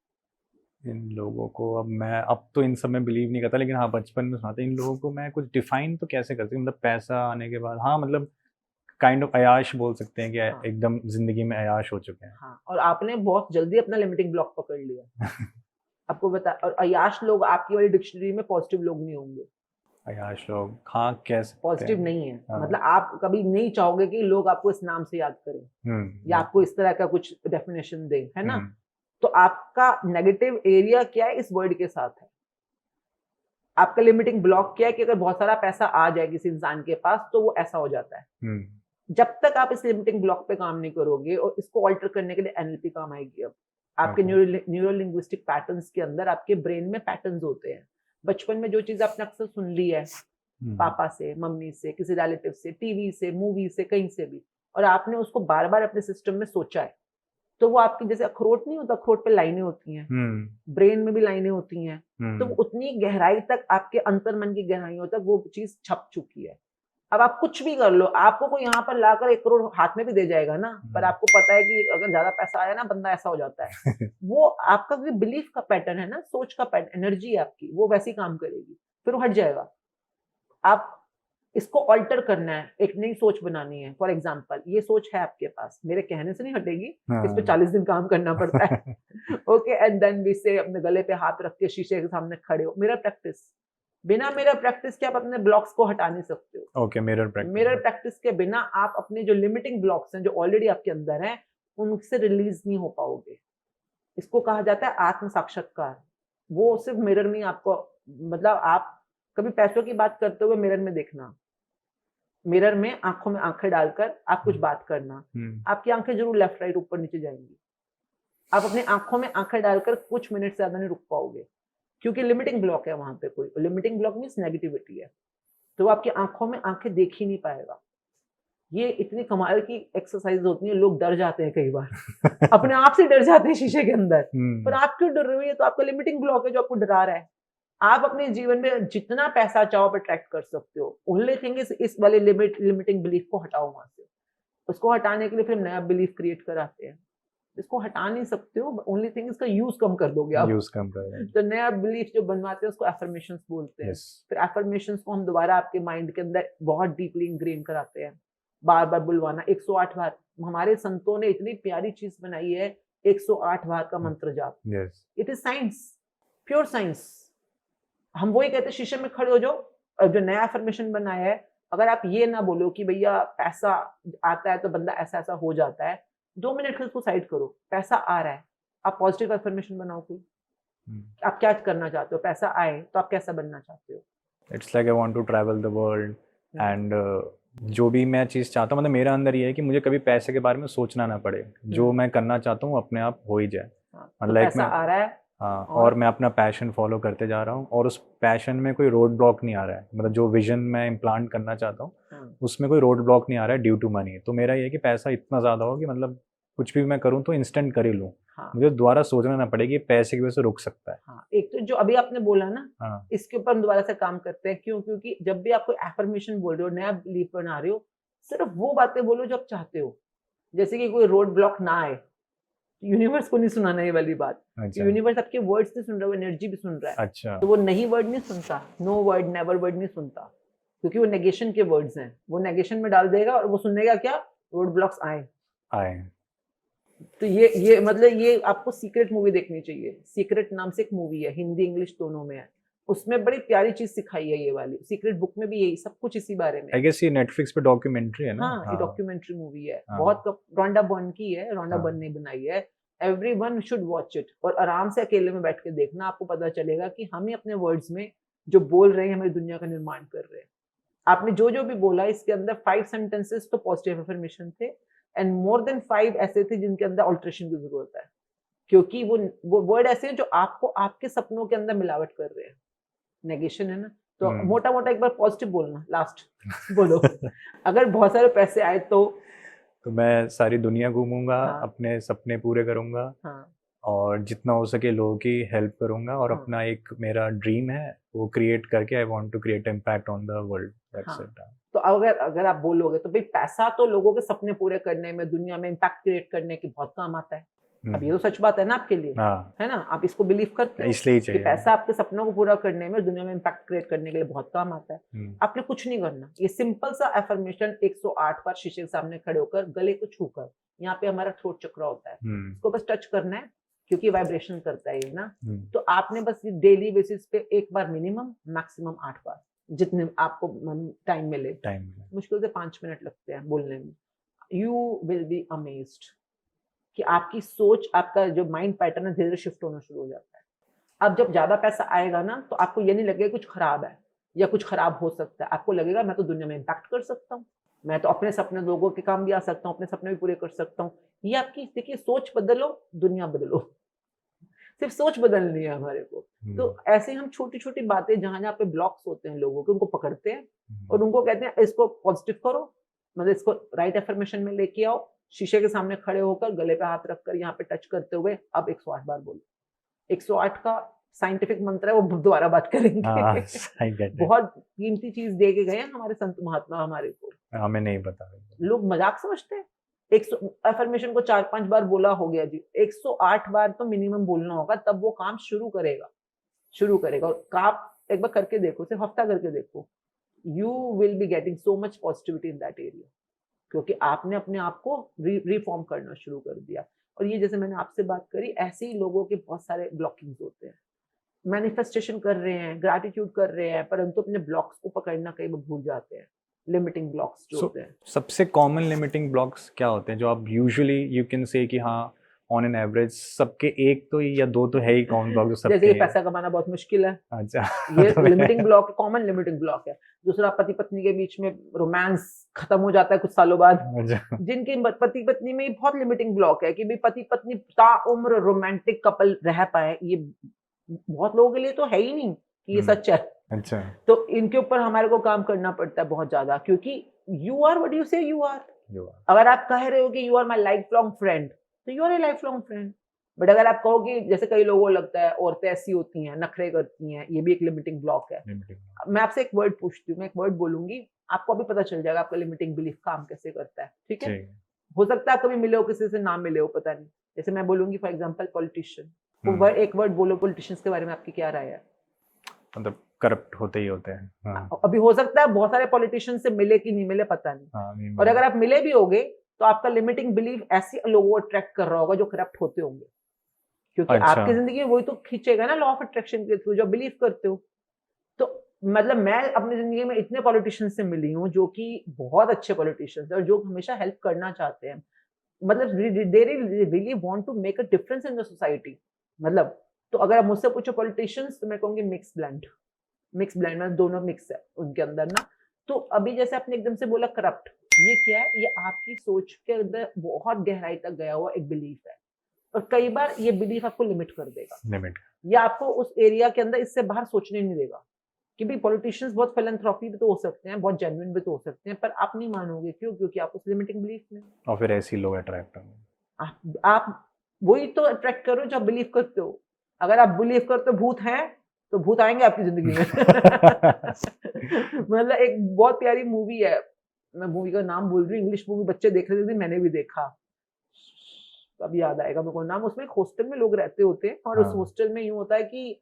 इन लोगों को अब तो इन सब में बिलीव नहीं करता, लेकिन हाँ बचपन में सुना था. इन लोगों को मैं कुछ डिफाइन तो कैसे करती, मतलब पैसा आने के बाद हाँ मतलब काइंड ऑफ अयाश बोल सकते हैं कि हाँ. एकदम जिंदगी में अयाश हो चुके हैं. हाँ. और आपने बहुत जल्दी अपना लिमिटिंग ब्लॉक पकड़ लिया. आपको बता, और अयाश लोग आपकी वाली डिक्शनरी में पॉजिटिव लोग नहीं होंगे. अयाश लोग हाँ कैसे पॉजिटिव नहीं है. हाँ. मतलब आप कभी नहीं चाहोगे कि लोग आपको इस नाम से याद करें या आपको इस तरह का कुछ डेफिनेशन दें, है ना. तो आपका नेगेटिव एरिया क्या है इस वर्ड के साथ है. आपका लिमिटिंग ब्लॉक क्या है कि अगर बहुत सारा पैसा आ जाए किसी इंसान के पास तो वो ऐसा हो जाता है. जब तक आप इस लिमिटिंग ब्लॉक पे काम नहीं करोगे, और इसको ऑल्टर करने के लिए एनएलपी काम आएगी. अब आपके न्यूरो लिंग्विस्टिक पैटर्न्स के अंदर आपके ब्रेन में पैटर्न्स होते हैं. बचपन में जो चीज आपने अक्सर सुन ली है पापा से, मम्मी से, किसी रिलेटिव से, टीवी से, मूवी से, कहीं से भी, और आपने उसको बार बार अपने सिस्टम में सोचा है, तो वो आपकी जैसे अखरोट नहीं होता, अखरोट पे लाइनें होती हैं, ब्रेन में भी लाइनें होती हैं. तो उतनी गहराई तक, आपके अंतर्मन की गहराइयों तक वो चीज छप चुकी है. अब आप कुछ भी कर लो, आपको कोई यहाँ पर लाकर 1 करोड़ हाथ में भी दे जाएगा ना, पर आपको पता है कि अगर ज्यादा पैसा आया ना बंदा ऐसा हो जाता है. वो आपका बिलीफ का पैटर्न है ना, सोच का पैटर्न, एनर्जी है आपकी, वो वैसी काम करेगी, फिर वो हट जाएगा. आप इसको अल्टर करना है, एक नई सोच बनानी है. फॉर एग्जाम्पल, ये सोच है आपके पास, मेरे कहने से नहीं हटेगी, इस पे 40 दिन काम करना पड़ता है. ओके. एंड देन वी से अपने गले पे हाथ रख के शीशे के सामने खड़े हो. Mirror practice. बिना मिरर प्रैक्टिस के आप अपने ब्लॉक्स को हटा नहीं सकते हो. ओके. मिरर प्रैक्टिस के बिना आप अपने जो लिमिटिंग ब्लॉक्स हैं जो ऑलरेडी आपके अंदर हैं उनसे रिलीज नहीं हो पाओगे. इसको कहा जाता है आत्म साक्षात्कार. वो सिर्फ मिरर में आपको, मतलब आप कभी पैसों की बात करते हुए मिरर में देखना, मिरर में आंखों में आंखें डालकर आप कुछ बात करना, आपकी आंखें जरूर लेफ्ट राइट ऊपर नीचे जाएंगी. आप अपने आंखों में आंखें डालकर कुछ मिनट से ज्यादा नहीं रुक पाओगे, क्योंकि लिमिटिंग ब्लॉक है वहां पे. कोई लिमिटिंग ब्लॉक मींस नेगेटिविटी है, तो वो आपकी आंखों में आंखें देख ही नहीं पाएगा. ये इतनी कमाल की एक्सरसाइज होती है, लोग डर जाते हैं कई बार, अपने आप से डर जाते हैं शीशे के अंदर. पर आप क्यों डर रहे हो? ये तो आपका लिमिटिंग ब्लॉक है जो आपको डरा रहा है. आप अपने जीवन में जितना पैसा चाहो आप अट्रैक्ट कर सकते हो. ओनली थिंग इस वाले लिमिटिंग बिलीफ को हटाओ वहां से. उसको हटाने के लिए फिर नया बिलीफ क्रिएट कराते हैं. इसको हटा नहीं सकते हो, ओनली थिंग इसका यूज कम कर दोगे आप. यूज कम कर तो नया बिलीफ जो बनवाते हैं उसको एफर्मेशंस बोलते हैं. फिर एफर्मेशंस को हम दोबारा आपके माइंड के अंदर बहुत डीपली इंग्रेन कराते हैं, बार बार बुलवाना. 108 बार. हमारे संतों ने इतनी प्यारी चीज बनाई है, 108 बार का मंत्र जाप. It is science, pure science. हम वही कहते हैं शीशे में खड़े हो जाओ. जो नया एफर्मेशन बनाया है, अगर आप ये ना बोलो कि भैया पैसा आता है तो बंदा ऐसा ऐसा हो जाता है, 2 मिनट के उसको साइड करो. पैसा आ रहा है, आप पॉजिटिव एफर्मेशन बनाओ कोई. आप क्या करना चाहते हो, पैसा आए तो आप कैसा बनना चाहते हो? It's like I want to travel the world and जो भी मैं चीज़ चाहता हूँ, मतलब मेरा अंदर ये है कि मुझे कभी पैसे के बारे में सोचना ना पड़े, जो मैं करना चाहता हूँ अपने आप हो ही जाए। हाँ, मतलब तो लाइक पैसा मैं आ रहा है हाँ, और और मैं अपना पैशन फॉलो करते जा रहा हूँ और उस पैशन में कोई रोड ब्लॉक नहीं आ रहा है, मतलब जो विजन मैं इम्प्लांट करना चाहता हूँ उसमें कोई रोड ब्लॉक नहीं आ रहा है ड्यू टू मनी। तो मेरा ये है कि पैसा इतना ज़्यादा हो कि मतलब कुछ भी मैं करूँ तो इंस्टेंट कर ही लूँ, हाँ, मुझे दोबारा सोचना ना पड़े कि पैसे की वजह से रुक सकता है। हाँ, एक तो जो अभी आपने बोला ना, हाँ इसके ऊपर हम दोबारा से काम करते हैं। क्यों? क्योंकि जब भी आप कोई एफर्मेशन बोल रहे हो, नया बिलीफ बना रहे हो, सिर्फ वो बातें बोलो जो आप चाहते हो। जैसे कि कोई रोड ब्लॉक ना आए, यूनिवर्स को नहीं सुनाना ये वाली बात। अच्छा यूनिवर्स आपके वर्ड्स नहीं सुन रहा, वो एनर्जी भी सुन रहा है। अच्छा तो वो नहीं वर्ड नहीं सुनता, नो वर्ड नेवर वर्ड नहीं सुनता, क्योंकि वो नेगेशन के वर्ड्स हैं। वो नेगेशन में डाल देगा और वो सुनेगा क्या? रोड ब्लॉक्स आए। आए। तो ये मतलब ये आपको सीक्रेट मूवी देखनी चाहिए। सीक्रेट नाम से एक मूवी है, हिंदी इंग्लिश दोनों में है। उसमें बड़ी प्यारी चीज सिखाई है ये वाली। सीक्रेट बुक में भी यही सब कुछ इसी बारे में आई है। गेस ये नेटफ्लिक्स पे डॉक्यूमेंट्री है ना? हाँ, ये डॉक्यूमेंट्री मूवी है। हाँ। बहुत रोंडा बर्न की है, रोंडा हाँ। बर्न ने बनाई है। एवरीवन शुड वॉच इट और आराम से अकेले में बैठ के देखना, आपको पता चलेगा कि हम ही अपने वर्ड्स में जो बोल रहे हैं हमारी दुनिया का निर्माण कर रहे हैं। आपने जो भी बोला इसके अंदर 5 सेंटेंसेस तो पॉजिटिव अफर्मेशन थे एंड मोर देन 5 ऐसे थे जिनके अंदर अल्टरेशन की जरूरत है, क्योंकि वो वर्ड ऐसे हैं जो आपको आपके सपनों के अंदर मिलावट कर रहे हैं। नेगेशन है ना, तो मोटा मोटा एक बार पॉजिटिव बोलना लास्ट बोलो। अगर बहुत सारे पैसे आए तो मैं सारी दुनिया घूमूंगा, हाँ। अपने सपने पूरे करूंगा, हाँ, और जितना हो सके लोगों की हेल्प करूंगा, और हाँ। अपना एक मेरा ड्रीम है वो क्रिएट करके I want to create impact on the world, that's हाँ। इट। तो अगर अगर आप बोलोगे तो भाई पैसा तो लोगों के सपने पूरे करने में, दुनिया में इम्पैक्ट क्रिएट करने की बहुत काम आता है। अब ये तो सच बात है ना आपके लिए, हाँ, है ना? आप इसको बिलीव करते हो इसलिए ही कि चाहिए। पैसा आपके सपनों को पूरा करने में, दुनिया में इम्पैक्ट क्रिएट करने के लिए बहुत काम आता है। आपने कुछ नहीं करना, ये सिंपल सा एफर्मेशन 108 बार शीशे के सामने खड़े होकर, गले को छूकर, यहाँ पे हमारा थ्रोट चक्र होता है, इसको बस टच करना है, क्योंकि वाइब्रेशन करता है ये ना। तो आपने बस डेली बेसिस पे एक बार मिनिमम, मैक्सिमम 8 बार, जितने आपको टाइम मिले। मुश्किल से 5 मिनट लगते हैं बोलने में। यू विल बी अमेज्ड कि आपकी सोच, आपका जो माइंड पैटर्न है धीरे धीरे शिफ्ट होना शुरू हो जाता है। अब जब ज्यादा पैसा आएगा ना, तो आपको ये नहीं लगेगा कुछ खराब है या कुछ खराब हो सकता है। आपको लगेगा मैं तो दुनिया में इम्पैक्ट कर सकता हूँ, मैं तो अपने सपने, लोगों के काम भी आ सकता हूँ, अपने सपने भी पूरे कर सकता हूँ। ये आपकी, देखिए, सोच बदलो दुनिया बदलो। सिर्फ सोच बदलनी है हमारे को। तो ऐसे हम छोटी छोटी बातें, जहां जहाँ पे ब्लॉक्स होते हैं लोगों के, उनको पकड़ते हैं और उनको कहते हैं इसको पॉजिटिव करो, मतलब इसको राइट एफर्मेशन में लेके आओ। शीशे के सामने खड़े होकर, गले पे हाथ रखकर, यहाँ पे टच करते हुए अब 108 बार बोलो। 108 का साइंटिफिक मंत्र है, वो दोबारा बात करेंगे। बहुत कीमती चीज दे के गए हैं हमारे संत महात्मा हमारे को, हमें नहीं पता। लोग मजाक समझते हैं। 100 एफर्मेशन को 4-5 बार बोला हो गया जी, 108 बार तो मिनिमम बोलना होगा, तब वो काम शुरू करेगा। और काम एक बार करके देखो, सिर्फ हफ्ता करके देखो, you will be getting so much positivity in that area, क्योंकि आपने अपने आप को रिफॉर्म करना शुरू कर दिया। और ये जैसे मैंने आपसे बात करी, ऐसे ही लोगों के बहुत सारे ब्लॉकिंग्स होते हैं। मैनिफेस्टेशन कर रहे हैं, ग्रैटिट्यूड कर रहे हैं, परंतु अपने ब्लॉक्स को पकड़ना कई बार भूल जाते हैं। लिमिटिंग ब्लॉक्स जो होते हैं। सबसे कॉमन लिमिटिंग ब्लॉक्स क्या होते हैं जो आप यूजुअली यू कैन से कि हाँ ऑन एन एवरेज सबके एक तो या दो तो है ही कॉमन ब्लॉक जो सबके जैसे कि पैसा कमाना बहुत मुश्किल है। अच्छा, ये limiting block, common limiting block है। दूसरा, पति पत्नी के बीच में रोमांस खत्म हो जाता है कुछ सालों बाद। जिनके पति पत्नी में बहुत लिमिटिंग ब्लॉक है कि भाई पति पत्नी ताउम्र रोमांटिक कपल रह पाए, ये बहुत लोगों के लिए तो है ही नहीं कि ये सच है। अच्छा, तो इनके ऊपर हमारे को काम करना पड़ता है बहुत ज्यादा, क्योंकि you are what you say you are. अगर आप कह रहे हो कि you are my lifelong friend, तो you are a lifelong friend. But अगर आप कहो कि, जैसे कई लोगों को लगता है औरतें ऐसी होती हैं, नखरे करती हैं, ये भी एक लिमिटिंग ब्लॉक है। मैं आपसे एक वर्ड पूछती हूँ, मैं एक वर्ड बोलूंगी, आपको अभी पता चल जाएगा आपका लिमिटिंग बिलीफ काम कैसे करता है, ठीक है? हो सकता है आप कभी मिले हो किसी से, ना मिले हो, पता नहीं। जैसे मैं बोलूंगी फॉर एग्जाम्पल पॉलिटिशियन, एक वर्ड बोलो, पॉलिटिशियंस के बारे में आपकी क्या राय है? मतलब करप्ट होते ही होते हैं। हाँ। अभी हो सकता है बहुत सारे पॉलिटिशियन से मिले कि नहीं मिले, पता नहीं। नहीं और अगर आप मिले भी होगे तो आपका लिमिटिंग बिलीफ ऐसे लोगों को अट्रैक्ट कर रहा होगा जो करप्ट होते होंगे, क्योंकि आपकी जिंदगी में वही तो खींचेगा ना, लॉ ऑफ अट्रैक्शन के थ्रू, जो बिलीव करते हो। तो मतलब मैं अपनी जिंदगी में इतने पॉलिटिशियन से मिली हूँ जो कि बहुत अच्छे पॉलिटिशियंस हैं और जो हमेशा हेल्प करना चाहते हैं, मतलब they really want to make a difference in the society. मतलब तो अगर आप मुझसे पूछो पॉलिटिशियंस, तो मैं कहूंगी मिक्स ब्लेंड में दोनों मिक्स है उनके अंदर ना। तो अभी जैसे आपने एकदम से बोला करप्ट, ये क्या है? ये आपकी सोच के अंदर बहुत गहराई तक गया हुआ एक बिलीफ है, और कई बार ये बिलीफ आपको लिमिट कर देगा, लिमिट, या आपको उस एरिया के अंदर इससे बाहर सोचने नहीं देगा। कि भी पॉलिटिशियंस बहुत फिलैंथ्रोपी भी तो हो सकते हैं, बहुत जेन्युइन भी तो हो सकते हैं, पर आप नहीं मानोगे, क्यों? क्योंकि आप उस लिमिटिंग बिलीफ में। और फिर ऐसे ही लोग अट्रैक्ट होंगे। आप वही तो अट्रैक्ट करो जो आप बिलीव करते हो। अगर आप बिलीव करते हो भूत हैं, तो भूत आएंगे आपकी जिंदगी में। मतलब एक बहुत प्यारी मूवी है, मैं मूवी का नाम भूल रही हूँ, इंग्लिश मूवी, बच्चे देख रहे थे, मैंने भी देखा, अब याद आएगा मेरे को नाम। उसमें एक हॉस्टल में लोग रहते होते हैं, और उस हाँ। हॉस्टल में यूं होता है कि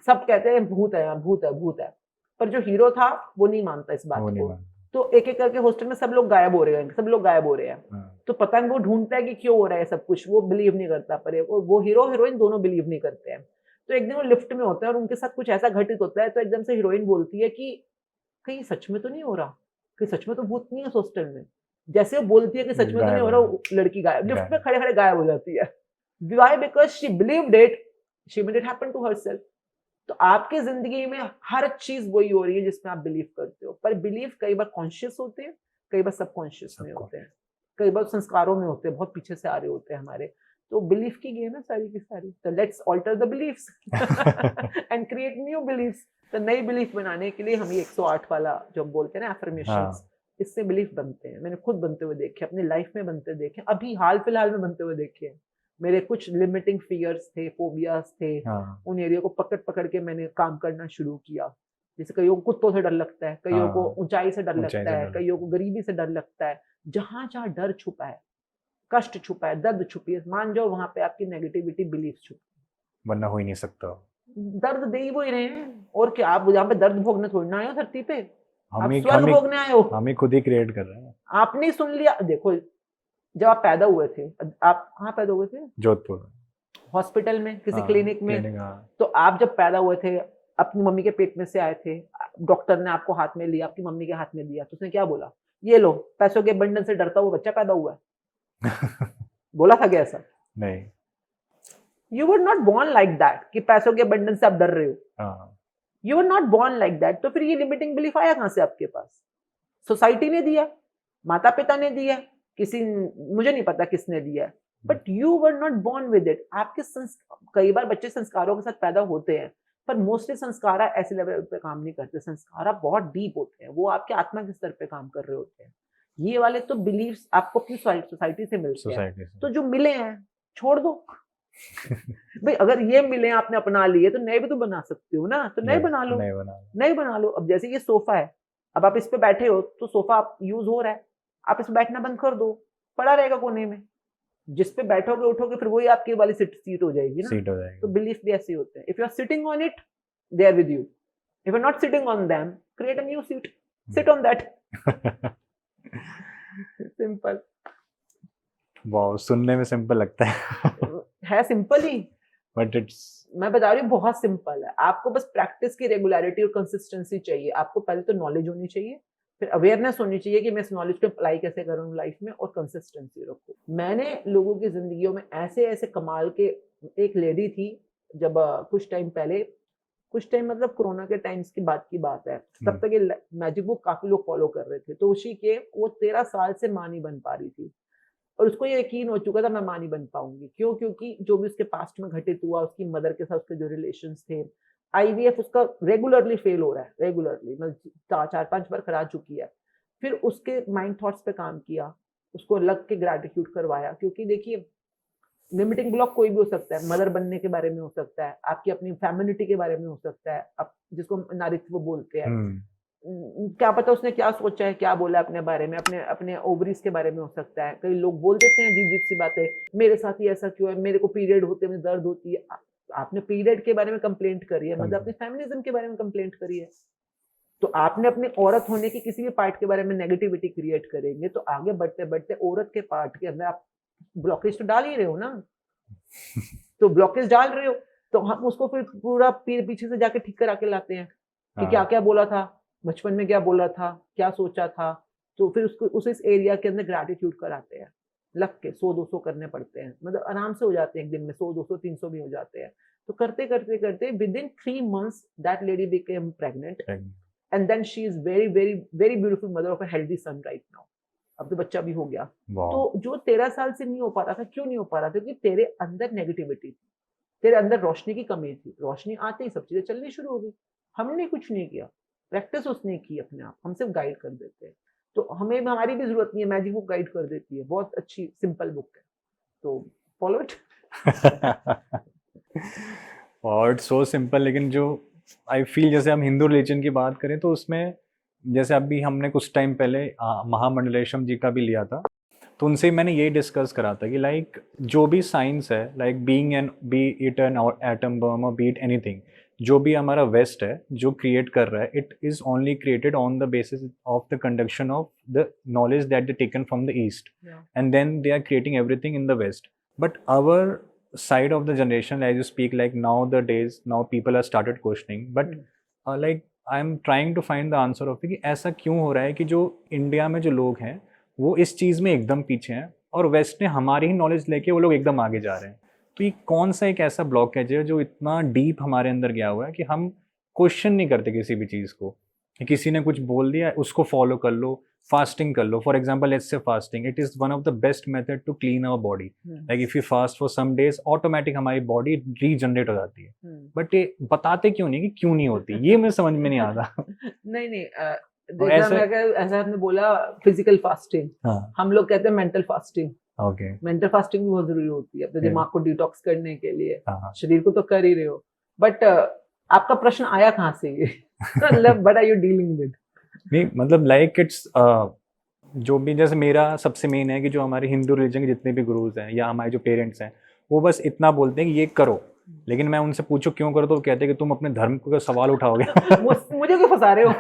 सब कहते हैं भूत है, भूत है, भूत है, पर जो हीरो था वो नहीं मानता इस बात वो नहीं को। मानता। तो एक एक करके हॉस्टल में सब लोग गायब हो रहे हैं, सब लोग गायब हो रहे हैं। हाँ। तो पता नहीं वो ढूंढता है कि क्यों हो रहा है सब कुछ, वो बिलीव नहीं करता, पर वो हीरो हीरोइन दोनों बिलीव नहीं करते हैं। तो एक दिन वो लिफ्ट में होते हैं और उनके साथ कुछ ऐसा घटित होता है, तो एकदम से हीरोइन बोलती है कि कहीं सच में तो नहीं हो रहा, कहीं सच में तो भूत नहीं है इस हॉस्टल में। जैसे वो बोलती है कि सच में तो नहीं गायब हो हो रहा, जाती वो लड़की गायब, लिफ्ट गायब। में खड़े खड़े गायब हो जाती है। Why? Because she believed it, she made it happen to herself. तो आपकी जिंदगी में हर चीज वही हो रही है जिसमें आप बिलीव करते हो, पर बिलीव कई बार कॉन्शियस होते हैं, कई बार सबकॉन्शियस में होते हैं, कई बार संस्कारों में होते हैं, बहुत पीछे से आ रहे होते हैं हमारे। तो बिलीफ की गेम है सारी की सारी। तो let's alter the beliefs and create new beliefs. तो नई बिलीफ बनाने के लिए हम ये 108 वाला जो बोलते हैं ना, एफर्मेशंस, हाँ। इससे बिलीफ बनते हैं। मैंने खुद बनते हुए देखे, अपनी लाइफ में बनते देखे, अभी हाल फिलहाल में बनते हुए देखे। मेरे कुछ लिमिटिंग फियर्स थे, फोबियाज थे, हाँ। उन एरिया को पकड़ पकड़ के मैंने काम करना शुरू किया। जैसे कईयों को कुत्तों से डर लगता है, कईयों को हाँ। ऊंचाई से डर ऊंचाई लगता से है, डर कईयों को लगता गरीबी से डर लगता है। जहां जहां डर छुपा है, कष्ट छुपा है, दर्द छुपी है, मान जाओ वहां पे आपकी नेगेटिविटी बिलीफ छुपी है, वरना हो ही नहीं सकता। है। दर्द दे ही वो ही रहे हैं, और क्या? आप यहाँ पे दर्द भोगने थोड़ी ना आए हो धरती पे, हम आप ही स्वर्ग भोगने आए हो। हम ही खुद ही क्रिएट कर रहे हैं। आपने सुन लिया। देखो, जब आप पैदा हुए थे, आप कहाँ पैदा हुए थे? जोधपुर। हॉस्पिटल में, किसी हाँ, क्लिनिक में। क्लिनिक, हाँ। तो आप जब पैदा हुए थे, अपनी मम्मी के पेट में से आए थे, डॉक्टर ने आपको हाथ में लिया, आपकी मम्मी के हाथ में दिया, तो उसने क्या बोला? ये लो, पैसों के बंडल से डरता हुआ बच्चा पैदा हुआ है। बोला था क्या ऐसा? नहीं। You were not born like that कि पैसों के बंडल से आप डर रहे हो। हाँ। You were not born like that. तो फिर ये लिमिटिंग बिलीफ आया कहां से आपके पास? सोसाइटी ने दिया, माता पिता ने दिया, किसी, मुझे नहीं पता किसने दिया, but you were not born with it. आपके कई बार बच्चे संस्कारों के साथ पैदा होते हैं, पर मोस्टली संस्कार ऐसे लेवल पे काम नहीं करते। संस्कार बहुत डीप होते हैं, वो आपके आत्मा के स्तर पे काम कर रहे होते हैं। ये वाले तो बिलीव्स आपको अपनी सोसाइटी से मिलते हैं, सोसाइटी से। तो जो मिले हैं छोड़ दो। भाई अगर ये मिले आपने अपना लिए, तो नए भी तो बना सकते हो ना, तो नए बना लो, नए बना लो। अब जैसे ये सोफा है, अब आप इस पे बैठे हो, तो सोफा यूज हो रहा है, आप इस पे बैठना बंद कर दो, पड़ा रहेगा कोने में। जिस पे बैठोगे उठोगे, फिर वही आपकी वाली सीट हो जाएगी ना। सीट हो जाएगी। तो बिलीफ भी ऐसे होते हैं। If you are sitting on it, they are with you. If you are not sitting on them, create a new seat, sit on that. Simple. Wow, सुनने में सिंपल लगता है सिंपल ही, बट इट्स, मैं बता रही हूँ बहुत simple है। आपको बस प्रैक्टिस की रेगुलरिटी और कंसिस्टेंसी चाहिए। आपको पहले तो नॉलेज होनी चाहिए, फिर अवेयरनेस होनी चाहिए कि मैं इस नॉलेज को अप्लाई कैसे करूँ लाइफ में, और कंसिस्टेंसी रखूँ। मैंने लोगों की जिंदगियों में ऐसे ऐसे कमाल के, एक लेडी थी, जब कुछ टाइम पहले, कुछ टाइम मतलब कोरोना के टाइम्स की बात है, तब तक ये मैजिक बुक काफी लोग फॉलो कर रहे थे। तो उसी के वो 13 साल से मां नहीं बन पा रही थी, और उसको ये यकीन हो चुका था मैं मां नहीं बन पाऊंगी। क्यों? क्योंकि जो भी उसके पास्ट में घटित हुआ, उसकी मदर के साथ उसके जो रिलेशंस थे, आईवीएफ उसका रेगुलरली फेल हो रहा है, रेगुलरली, मतलब 4-5 बार करा चुकी है। फिर उसके माइंड थॉट्स पे काम किया, उसको लग के ग्रेटिट्यूड करवाया। क्योंकि देखिए, लिमिटिंग ब्लॉक कोई भी हो सकता है, मदर बनने के बारे में हो सकता है, आपकी अपनी फेमिनिटी के बारे में हो सकता है, आप जिसको नारीत्व बोलते हैं। क्या पता उसने क्या सोचा है, क्या बोला अपने बारे में, अपने अपने ओवरीज के बारे में हो सकता है। कई लोग बोल देते हैं अजीब सी बातें, मेरे साथ ही ऐसा क्यों है, मेरे को पीरियड होते में दर्द होती है। आपने पीरियड के बारे में कंप्लेंट करी है, मतलब अपने फेमिनिज्म के बारे में कंप्लेंट करी है। तो आपने अपने औरत होने की किसी भी पार्ट के बारे में नेगेटिविटी क्रिएट करेंगे, तो आगे बढ़ते बढ़ते औरत के पार्ट के अंदर आप ब्लॉकेज तो डाल ही रहे हो ना। तो ब्लॉकेज डाल रहे हो, तो हम उसको फिर पूरा पीछे से जाके ठीक करा के लाते हैं कि क्या क्या बोला था बचपन में, क्या बोला था, क्या सोचा था। तो फिर उसको उस एरिया के अंदर ग्रेटिट्यूड कराते हैं। लग के 100-200 करने पड़ते हैं, मतलब आराम से हो जाते हैं एक दिन में 100-200-300 भी हो जाते हैं। तो करते करते करते within 3 months that lady became pregnant and then she is very very very beautiful mother of a healthy son right now. अब तो बच्चा भी हो गया। तो जो 13 साल से नहीं हो पा रहा था, क्यों नहीं हो पा रहा था? क्योंकि तेरे अंदर नेगेटिविटी थी, तेरे अंदर रोशनी की कमी थी। रोशनी आते ही सब चीजें चलनी शुरू हो गई। हमने कुछ नहीं किया, प्रैक्टिस उसने की अपने आप, हम सिर्फ गाइड कर देते हैं। तो हमें हमारी भी जरूरत नहीं है, मैजिक बुक गाइड कर देती है, बहुत अच्छी सिंपल बुक है, तो फॉलो इट। और सो सिंपल, लेकिन जो आई फील जैसे हम हिंदू रिलीजन की बात करें तो उसमें जैसे अभी हमने कुछ टाइम पहले महामंडलेश्वरम जी का भी लिया था, तो उनसे मैंने यही डिस्कस करा था कि लाइक जो भी साइंस है, like being an B it an atom bomb और बी इट एनीथिंग, जो भी हमारा वेस्ट है जो क्रिएट कर रहा है, it is only created on the basis of the conduction of the knowledge that they taken from the east, and then they are creating everything in the west. But our side of the generation, as you speak, like nowadays, now people have started questioning, but like I'm trying to find the answer of कि ऐसा क्यों हो रहा है कि जो India में जो लोग हैं वो इस चीज़ में एकदम पीछे हैं और वेस्ट ने हमारी ही नॉलेज लेके वो लोग एकदम आगे जा रहे हैं. तो ये कौन सा एक ऐसा ब्लॉकेज है जो इतना डीप हमारे अंदर गया हुआ है कि हम क्वेश्चन नहीं करते किसी भी चीज़ को, कि किसी ने कुछ बोल दिया उसको फॉलो कर लो, फास्टिंग कर लो. For example let's say fasting, it is one of the best method to clean our body. Like if you fast for some days, automatic हमारी बॉडी रीजनरेट हो जाती है. बट ये बताते क्यों नहीं कि क्यों नहीं होती, ये मुझे समझ में नहीं आता. नहीं ऐसा आपने बोला फिजिकल फास्टिंग, हम लोग कहते हैं mental fasting. Okay, mental fasting भी बहुत जरूरी होती है अपने दिमाग को डिटॉक्स करने के लिए. शरीर को तो कर ही रहे हो, बट आपका प्रश्न आया कहाँ से ये? मतलब what are you dealing with? नहीं मतलब लाइक इट्स जो भी, जैसे मेरा सबसे मेन है कि जो हमारे हिंदू रिलीजन के जितने भी गुरुज हैं या हमारे जो पेरेंट्स हैं वो बस इतना बोलते हैं कि ये करो, लेकिन मैं उनसे पूछो क्यों करो तो वो कहते हैं कि तुम अपने धर्म को सवाल उठाओगे. मुझे क्यों फंसा रहे हो?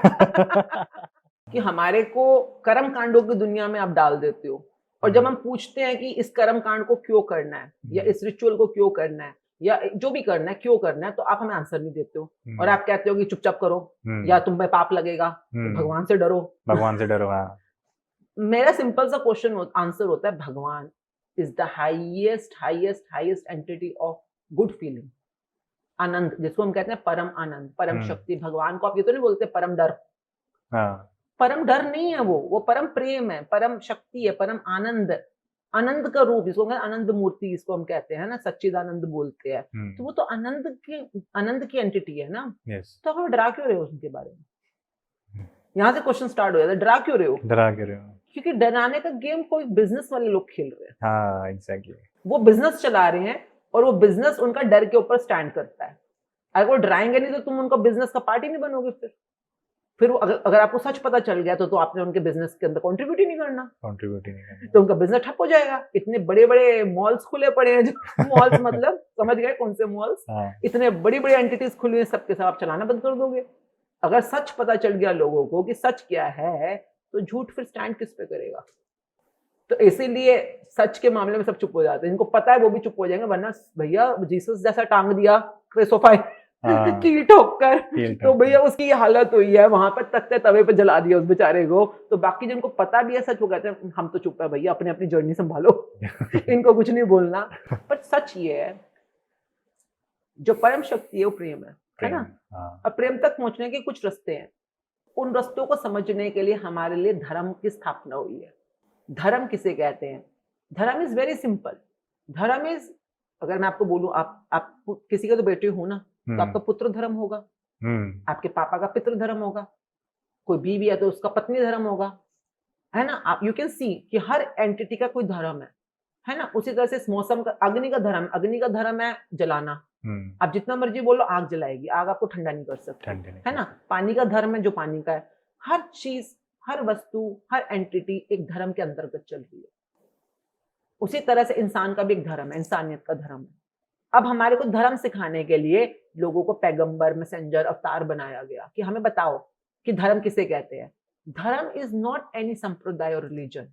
कि हमारे को कर्म कांडों की दुनिया में आप डाल देते हो, और जब हम पूछते हैं कि इस कर्म कांड को क्यों करना है या इस रिचुअल को क्यों करना है या जो भी करना है क्यों करना है, तो आप हमें आंसर नहीं देते हो और आप कहते हो कि चुपचाप करो या तुम पे पाप लगेगा, तो भगवान से डरो. भगवान से डरो. हाँ, मेरा सिंपल सा क्वेश्चन आंसर होता है, भगवान is the highest entity of good feeling, आनंद, जिसको हम कहते हैं परम आनंद, परम शक्ति. भगवान को आप ये तो नहीं बोलते परम डर. परम डर नहीं है वो परम प्रेम है, परम शक्ति है, परम आनंद, आनंद का रूप, इसको आनंद मूर्ति इसको हम कहते हैं ना, सच्चिदानंद बोलते हैं. तो वो तो आनंद की एंटिटी है ना. तो आप डरा क्यों रहे हो उनके बारे में? यहाँ से क्वेश्चन स्टार्ट हो जाता है, डरा क्यों रहे हो? क्योंकि डराने का गेम कोई बिजनेस वाले लोग खेल रहे हैं. हाँ, एग्जैक्टली. वो बिजनेस चला रहे हैं और वो बिजनेस उनका डर के ऊपर स्टैंड करता है. अगर वो डराएंगे नहीं तो तुम उनका बिजनेस का पार्ट ही नहीं बनोगे. फिर अगर आपको सच पता चल गया तो आपने उनके बिजनेस के अंदर कंट्रीब्यूट ही नहीं करना, तो उनका बिजनेस ठप हो जाएगा. इतने बड़े बड़े मॉल्स खुले पड़े हैं, जो मॉल्स मतलब समझ गए कौन से मॉल्स, इतने बड़ी बड़ी एंटिटीज खुली हैं, सबके सब आप चलाना बंद कर दोगे. अगर सच पता चल गया लोगों को कि सच क्या है, तो झूठ फिर स्टैंड किस पे करेगा? तो इसीलिए सच के मामले में सब चुप हो जाते हैं. इनको पता है वो भी चुप हो जाएंगे, वरना भैया जीसस जैसा टांग दिया क्रिसोफाई कील ठोक कर, तो भैया उसकी ये हालत हुई है, वहां पर तख्ते तवे पे जला दिया उस बेचारे को. तो बाकी जिनको पता भी है सच, वो कहते हैं हम तो चुप है भैया, अपनी अपनी जर्नी संभालो, इनको कुछ नहीं बोलना. पर सच ये है, जो परम शक्ति है वो प्रेम है ना. और प्रेम तक पहुंचने के कुछ रास्ते हैं. उन रास्तों को समझने के लिए हमारे लिए धर्म की स्थापना हुई है. धर्म किसे कहते हैं? धर्म इज वेरी सिंपल. धर्म इज, अगर मैं आपको बोलूं, आप किसी का तो बेटे हो ना, तो आपका पुत्र धर्म होगा, आपके पापा का पितृ धर्म होगा, कोई बीवी है तो उसका पत्नी धर्म होगा, है ना. आप यू कैन सी कि हर एंटिटी का कोई धर्म है ना. उसी तरह से इस मौसम का, अग्नि का धर्म है जलाना. आप जितना मर्जी बोलो, आग जलाएगी, आग आपको ठंडा नहीं कर सकती, है ना. पानी का धर्म है जो पानी का है. हर चीज, हर वस्तु, हर एंटिटी एक धर्म के अंतर्गत चल रही है. उसी तरह से इंसान का भी एक धर्म है, इंसानियत का धर्म है. अब हमारे को धर्म सिखाने के लिए लोगों को पैगंबर, मैसेंजर, अवतार बनाया गया कि हमें बताओ कि धर्म किसे कहते हैं. धर्म इज नॉट एनी संप्रदाय और religion.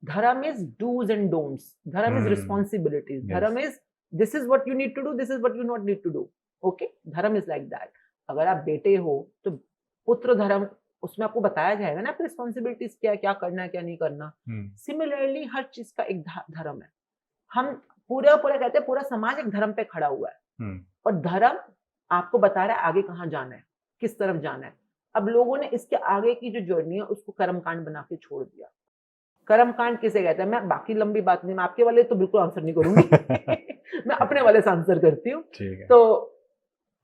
Dharma is do's and don'ts. Dharma is responsibilities. Dharma is this is what you need to do, this is what you not need to do. Okay, dharma is like that. अगर आप बेटे हो तो पुत्र धर्म उसमें आपको बताया जाएगा ना आपकी रिस्पॉन्सिबिलिटीज क्या है, क्या करना है क्या नहीं करना। सिमिलरली हर चीज का एक धर्म है। हम पूरा पूरा कहते हैं पूरा समाज एक धर्म पे खड़ा हुआ है और धर्म आपको बता रहा है आगे कहाँ जाना है, किस तरफ जाना है। अब लोगों ने इसके आगे की जो जर्नी है उसको कर्मकांड बना के छोड़ दिया। कर्मकांड किसे कहते हैं? मैं बाकी लंबी बात नहीं, मैं आपके वाले तो बिल्कुल आंसर नहीं करूंगी मैं अपने वाले से आंसर करती हूँ। तो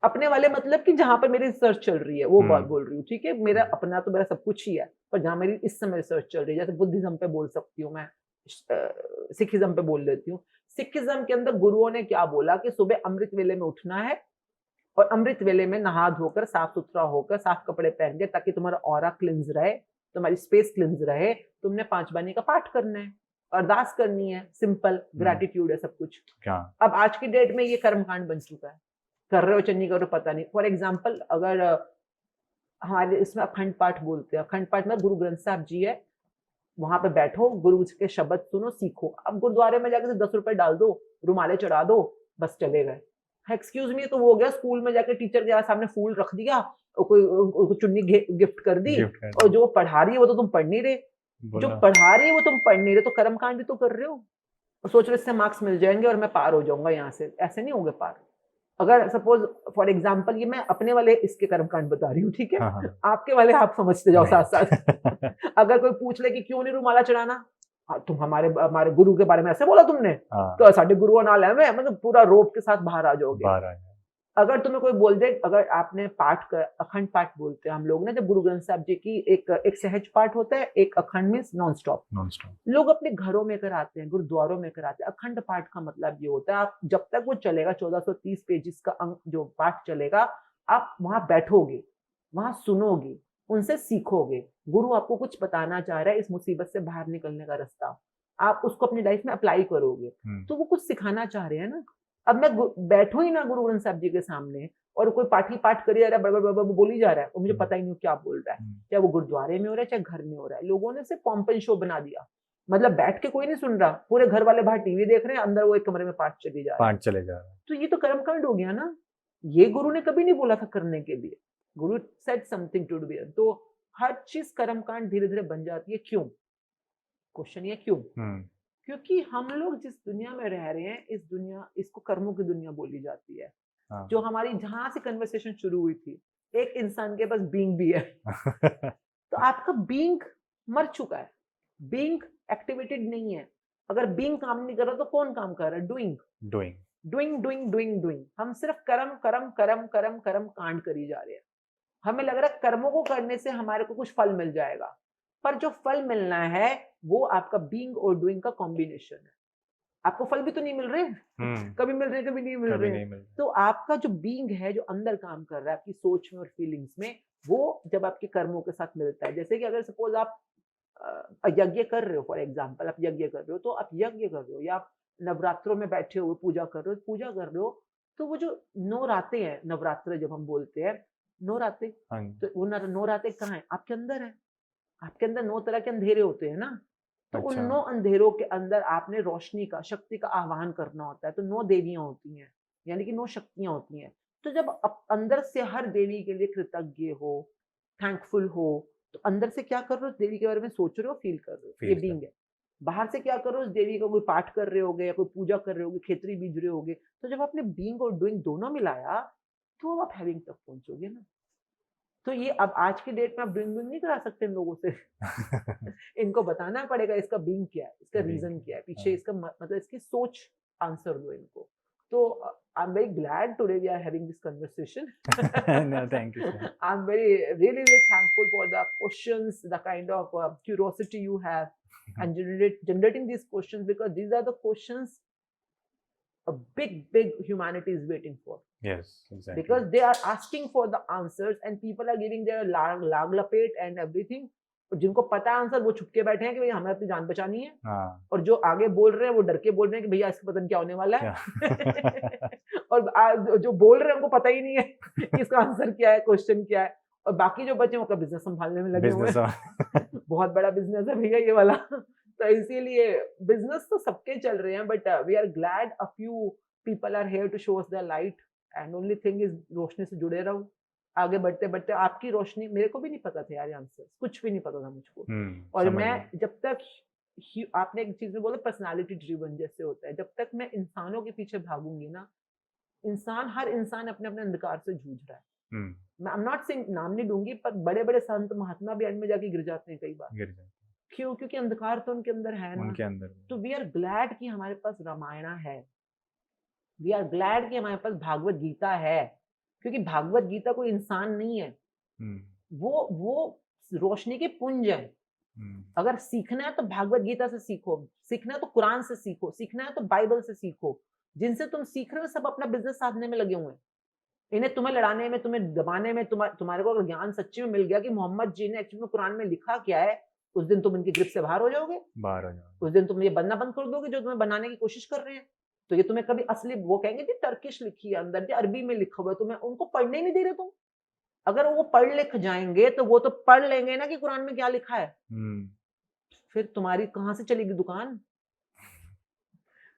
अपने वाले मतलब कि जहां पर मेरी रिसर्च चल रही है वो बात बोल रही हूँ, ठीक है। मेरा अपना तो मेरा सब कुछ ही है, पर जहां मेरी इस समय रिसर्च चल रही है, जैसे बुद्धिज्म पे बोल सकती हूँ मैं, सिखिज्म पे बोल लेती हूँ। सिखिज्म के अंदर गुरुओं ने क्या बोला कि सुबह अमृत वेले में उठना है और अमृत वेले में नहा धोकर साफ सुथरा होकर साफ कपड़े पहन के, ताकि तुम्हारा ऑरा क्लिंज रहे, तुम्हारी स्पेस क्लिंज रहे, तुमने 5 बानी का पाठ करना है, अरदास करनी है, सिंपल ग्रैटिट्यूड है सब कुछ। अब आज की डेट में ये कर्मकांड बन चुका है, कर रहे हो चाहे नहीं कर रहे हो पता नहीं। फॉर एग्जाम्पल अगर हमारे इसमें अखंड पाठ बोलते हैं, अखंड पाठ में गुरु ग्रंथ साहब जी है, वहां पे बैठो, गुरु के शब्द सुनो, सीखो। अब गुरुद्वारे में जाकर 10 रुपए डाल दो, रुमाले चढ़ा दो, बस चले गए। एक्सक्यूज मी, तो वो हो गया स्कूल में जाके टीचर के सामने फूल रख दिया और कोई चुन्नी गिफ्ट कर दी, और जो पढ़ा रही है वो तो तुम पढ़ नहीं रहे, जो पढ़ा रही है वो तुम पढ़ नहीं रहे, तो कर्मकांड भी तो कर रहे हो और सोच रहे इससे मार्क्स मिल जाएंगे और मैं पार हो जाऊंगा यहाँ से। ऐसे नहीं होंगे पार। अगर सपोज फॉर एग्जाम्पल, ये मैं अपने वाले इसके कर्मकांड बता रही हूँ, ठीक है। आपके वाले आप समझते जाओ साथ साथ अगर कोई पूछ ले कि क्यों नहीं रुमाला चढ़ाना, तुम हमारे गुरु के बारे में ऐसे बोला तुमने, तो साढ़े गुरु नाल है मैं, मतलब पूरा रोप के साथ बाहर आ जाओगे। अगर तुम्हें कोई बोल दे, अगर आपने पाठ कर, अखंड पाठ बोलते हैं हम लोग ना, जब गुरु ग्रंथ साहब जी की एक सहज पाठ होता है, एक अखंड मीन्स नॉन स्टॉप। लोग अपने घरों में कराते हैं, गुरुद्वारों में कराते हैं। अखंड पाठ का मतलब ये होता है, आप जब तक वो चलेगा 1430 पेजेस का अंक जो पाठ चलेगा, आप वहां बैठोगे, वहां सुनोगे, उनसे सीखोगे। गुरु आपको कुछ बताना चाह रहा है, इस मुसीबत से बाहर निकलने का रास्ता, आप उसको अपनी लाइफ में अप्लाई करोगे, तो वो कुछ सिखाना चाह रहे हैं ना। अब मैं बैठू ही ना गुरु ग्रंथ साहब जी के सामने और कोई पाठी पाठ करी जा रहा है, बड़बड़ बोली जा रहा है और मुझे पता ही नहीं क्या बोल रहा है, चाहे वो गुरुद्वारे में हो रहा है चाहे घर में हो रहा है। लोगों ने सिर्फ पॉम्पन शो बना दिया, मतलब बैठ के कोई नहीं सुन रहा, पूरे घर वाले बाहर टीवी देख रहे हैं, अंदर वो एक कमरे में पाठ चले जा रहा है। तो ये तो कर्मकांड हो गया ना। ये गुरु ने कभी नहीं बोला था करने के लिए, गुरु सेड समथिंग टू डू। तो हर चीज कर्मकांड धीरे धीरे बन जाती है। क्यों? क्वेश्चन ये क्यों? क्योंकि हम लोग जिस दुनिया में रह रहे हैं, इस दुनिया, इसको कर्मों की दुनिया बोली जाती है। जो हमारी, जहां से कन्वर्सेशन शुरू हुई थी, एक इंसान के पास बीइंग भी है तो आपका बीइंग मर चुका है, बीइंग एक्टिवेटेड नहीं है। अगर बीइंग काम नहीं कर रहा तो कौन काम कर रहा है? Doing doing doing doing doing doing. हम सिर्फ कर्म कर्म कर्म कर्म कर्म कांड करी जा रहे हैं। हमें लग रहा है कर्मों को करने से हमारे को कुछ फल मिल जाएगा, पर जो फल मिलना है वो आपका बीइंग और डूइंग का कॉम्बिनेशन है। आपको फल भी तो नहीं मिल रहे, कभी मिल रहे कभी नहीं मिल रहे। तो आपका जो बीइंग है, जो अंदर काम कर रहा है आपकी सोच में और फीलिंग्स में, वो जब आपके कर्मों के साथ मिलता है। जैसे कि अगर सपोज आप यज्ञ कर रहे हो, फॉर एग्जाम्पल आप यज्ञ कर रहे हो, तो आप यज्ञ कर रहे हो या आप नवरात्रों में बैठे हुए पूजा कर रहे हो, पूजा कर रहे हो, तो वो जो 9 रातें हैं, नवरात्र जब हम बोलते हैं 9 रातें, तो वो 9 रातें कहाँ है? आपके अंदर है। आपके अंदर 9 तरह के अंधेरे होते हैं ना, तो उन 9 अंधेरों के अंदर आपने रोशनी का, शक्ति का आह्वान करना होता है। तो 9 देवियां होती हैं, यानी कि 9 शक्तियां होती हैं। तो जब अंदर से हर देवी के लिए कृतज्ञ हो, थैंकफुल हो, तो अंदर से क्या कर रहे हो? देवी के बारे में सोच रहे हो, फील कर रहे हो, ये बीइंग है। बाहर से क्या कर रहे हो? उस देवी का कोई पाठ कर रहे होगे या कोई पूजा कर रहे होगे, खेतरी बीज रहे होगे। तो जब आपने बीइंग और डूइंग दोनों मिलाया, तो आप हैविंग तक पहुंचोगे ना। तो ये अब आज की डेट में आप डूइंग नहीं करा सकते इन लोगों से इनको बताना पड़ेगा इसका बीइंग क्या है, इसका रीजन क्या है, पीछे इसका मतलब इसकी सोच आंसर दो इनको। तो I am very glad today we are having this conversation. No, thank you, sir. I am really thankful for the questions, the kind of curiosity you have and generating these questions, because these are the questions a big humanity is waiting for. Yes, exactly. Because they are asking for the answers and people are giving their lag lapet and everything. और जिनको पता है answer, वो छुप के बैठे हैं कि भैया हमें अपनी जान बचानी है। और जो आगे बोल रहे हैं वो डर के बोल रहे हैं कि भैया इसका पता नहीं क्या होने वाला है और जो बोल रहे हैं उनको पता ही नहीं है कि इसका आंसर क्या है, क्वेश्चन क्या है। और बाकी जो बच्चे उनका बिजनेस संभालने में लगे हुए हैं बहुत बड़ा बिजनेस है भैया ये वाला तो इसीलिए बिजनेस तो सबके चल रहे हैं, but we are glad a few people are here to show us the light, and only thing is रोशनी से जुड़े रहो, आगे बढ़ते बढ़ते आपकी रोशनी, मेरे को भी नहीं पता था यार आंसर, कुछ भी नहीं पता था मुझको। और समझ मैं गया। जब तक आपने एक चीज में बोला पर्सनालिटी ड्रिवन जैसे होता है, जब तक मैं इंसानों के पीछे भागूंगी ना, हर इंसान अपने अपने अंधकार से जूझ रहा है। मैं आई एम नॉट सेइंग, नाम नहीं दूंगी, पर बड़े बड़े संत महात्मा भी एंड में जाके गिर जाते हैं कई बार। गिर जाए क्यों? क्योंकि अंधकार तो उनके अंदर है ना। उनके अंदर। तो वी आर ग्लैड कि हमारे पास रामायण है, वी आर ग्लैड कि हमारे पास भागवत गीता है, क्योंकि भागवत गीता कोई इंसान नहीं है, वो रोशनी के पुंज है। अगर सीखना है तो भागवत गीता से सीखो, सीखना है तो कुरान से सीखो, सीखना है तो बाइबल से सीखो। जिनसे तुम सीख रहे हो सब अपना बिजनेस साधने में लगे हुए हैं। इन्हें तुम्हें लड़ाने में, तुम्हें दबाने में, तुम्हारे को अगर ज्ञान सच्ची में मिल गया कि मोहम्मद जी ने एक्चुअली में कुरान में लिखा क्या है, उस दिन तुम इनकी ग्रिप से बाहर हो जाओगे, उस दिन तुम ये बनना बंद कर दोगे जो तुम्हें बनाने की कोशिश कर रहे हैं। तो ये तुम्हें कभी असली, वो कहेंगे जी टर्किश लिखी है अंदर, जी अरबी में लिखा हुआ है, तुम्हें उनको पढ़ने ही नहीं दे रहे तुम। अगर वो पढ़ लिख जाएंगे तो वो तो पढ़ लेंगे ना कि कुरान में क्या लिखा है, फिर तुम्हारी कहां से चलेगी दुकान?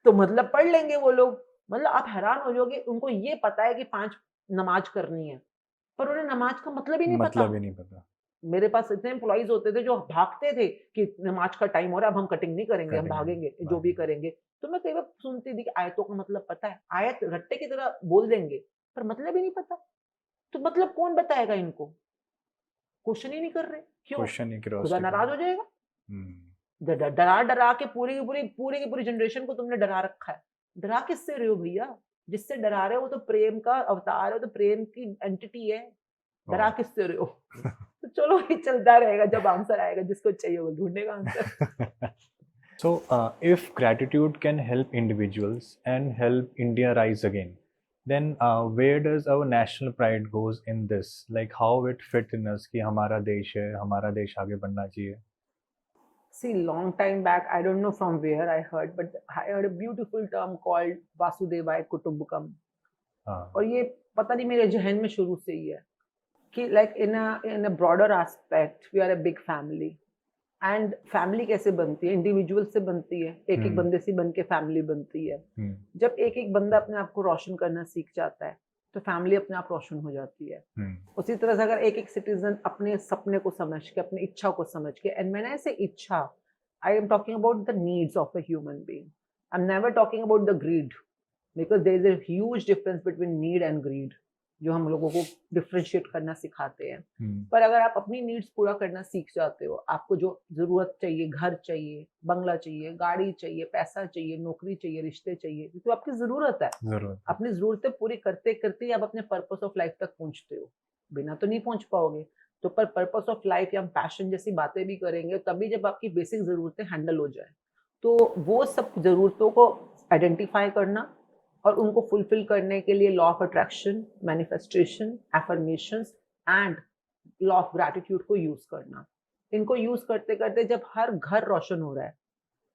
तो मतलब पढ़ लेंगे वो लोग, मतलब आप हैरान हो जाओगे, उनको ये पता है कि 5 नमाज करनी है, पर उन्हें नमाज का मतलब ही नहीं पता। मतलब ही नहीं पता। मेरे पास इतने एम्प्लॉइज होते थे जो भागते थे कि नमाज का टाइम हो रहा है, अब हम कटिंग नहीं करेंगे, हम भागेंगे, जो भी करेंगे। तो मैं कई बार सुनती थी कि आयतों का मतलब पता है, आयत रट्टे की तरह बोल देंगे, पर मतलब ही नहीं पता। तो मतलब कौन बताएगा इनको? क्वेश्चन ही नहीं कर रहे, क्यों? खुदा नाराज हो जाएगा। डरा डरा के पूरी की पूरी जनरेशन को तुमने डरा रखा है। डरा किससे रहे हो भैया? जिससे डरा रहे हो वो तो प्रेम का अवतार है, तो प्रेम की एंटिटी है। डरा किससे रहे हो? तो चलो ये चलता रहेगा, जब आंसर आएगा जिसको चाहिए वो ढूंढेगा answer. So, if gratitude can help individuals and help India rise again, then where does our national pride goes in this? Like how it fit in us कि हमारा देश है, हमारा देश आगे बढ़ना चाहिए. See, long time back, I don't know from where I heard, but I heard a beautiful term called Vasudevaya Kutumbakam. और ये पता नहीं मेरे जहन में शुरू से ही है कि like in a broader aspect, we are a big family. And family कैसे बनती है? इंडिविजुअल से बनती है, एक एक बंदे से बन के फैमिली बनती है। जब एक एक बंदा अपने आप को रोशन करना सीख जाता है तो फैमिली अपने आप रोशन हो जाती है। उसी तरह से अगर एक एक सिटीजन अपने सपने को समझ के, अपनी इच्छा को समझ के, एंड मैंने ऐसे इच्छा, I am talking about the needs of a human being, I am never talking about the greed, because there is a huge difference between need and greed, जो हम लोगों को डिफ्रेंशिएट करना सिखाते हैं। पर अगर आप अपनी नीड्स पूरा करना सीख जाते हो, आपको जो जरूरत चाहिए, घर चाहिए, बंगला चाहिए, गाड़ी चाहिए, पैसा चाहिए, नौकरी चाहिए, रिश्ते चाहिए, तो आपकी जरूरत है। अपनी जरूरतें पूरी करते करते आप अपने पर्पस ऑफ लाइफ तक पहुंचते हो, बिना तो नहीं पहुंच पाओगे। तो पर पर्पस ऑफ लाइफ या पैशन जैसी बातें भी करेंगे तभी जब आपकी बेसिक जरूरतें हैंडल हो जाए। तो वो सब जरूरतों को आइडेंटिफाई करना और उनको फुलफिल करने के लिए law of attraction, manifestation, affirmations and law of gratitude को यूज करना। इनको यूज करते करते जब हर घर रोशन हो रहा है,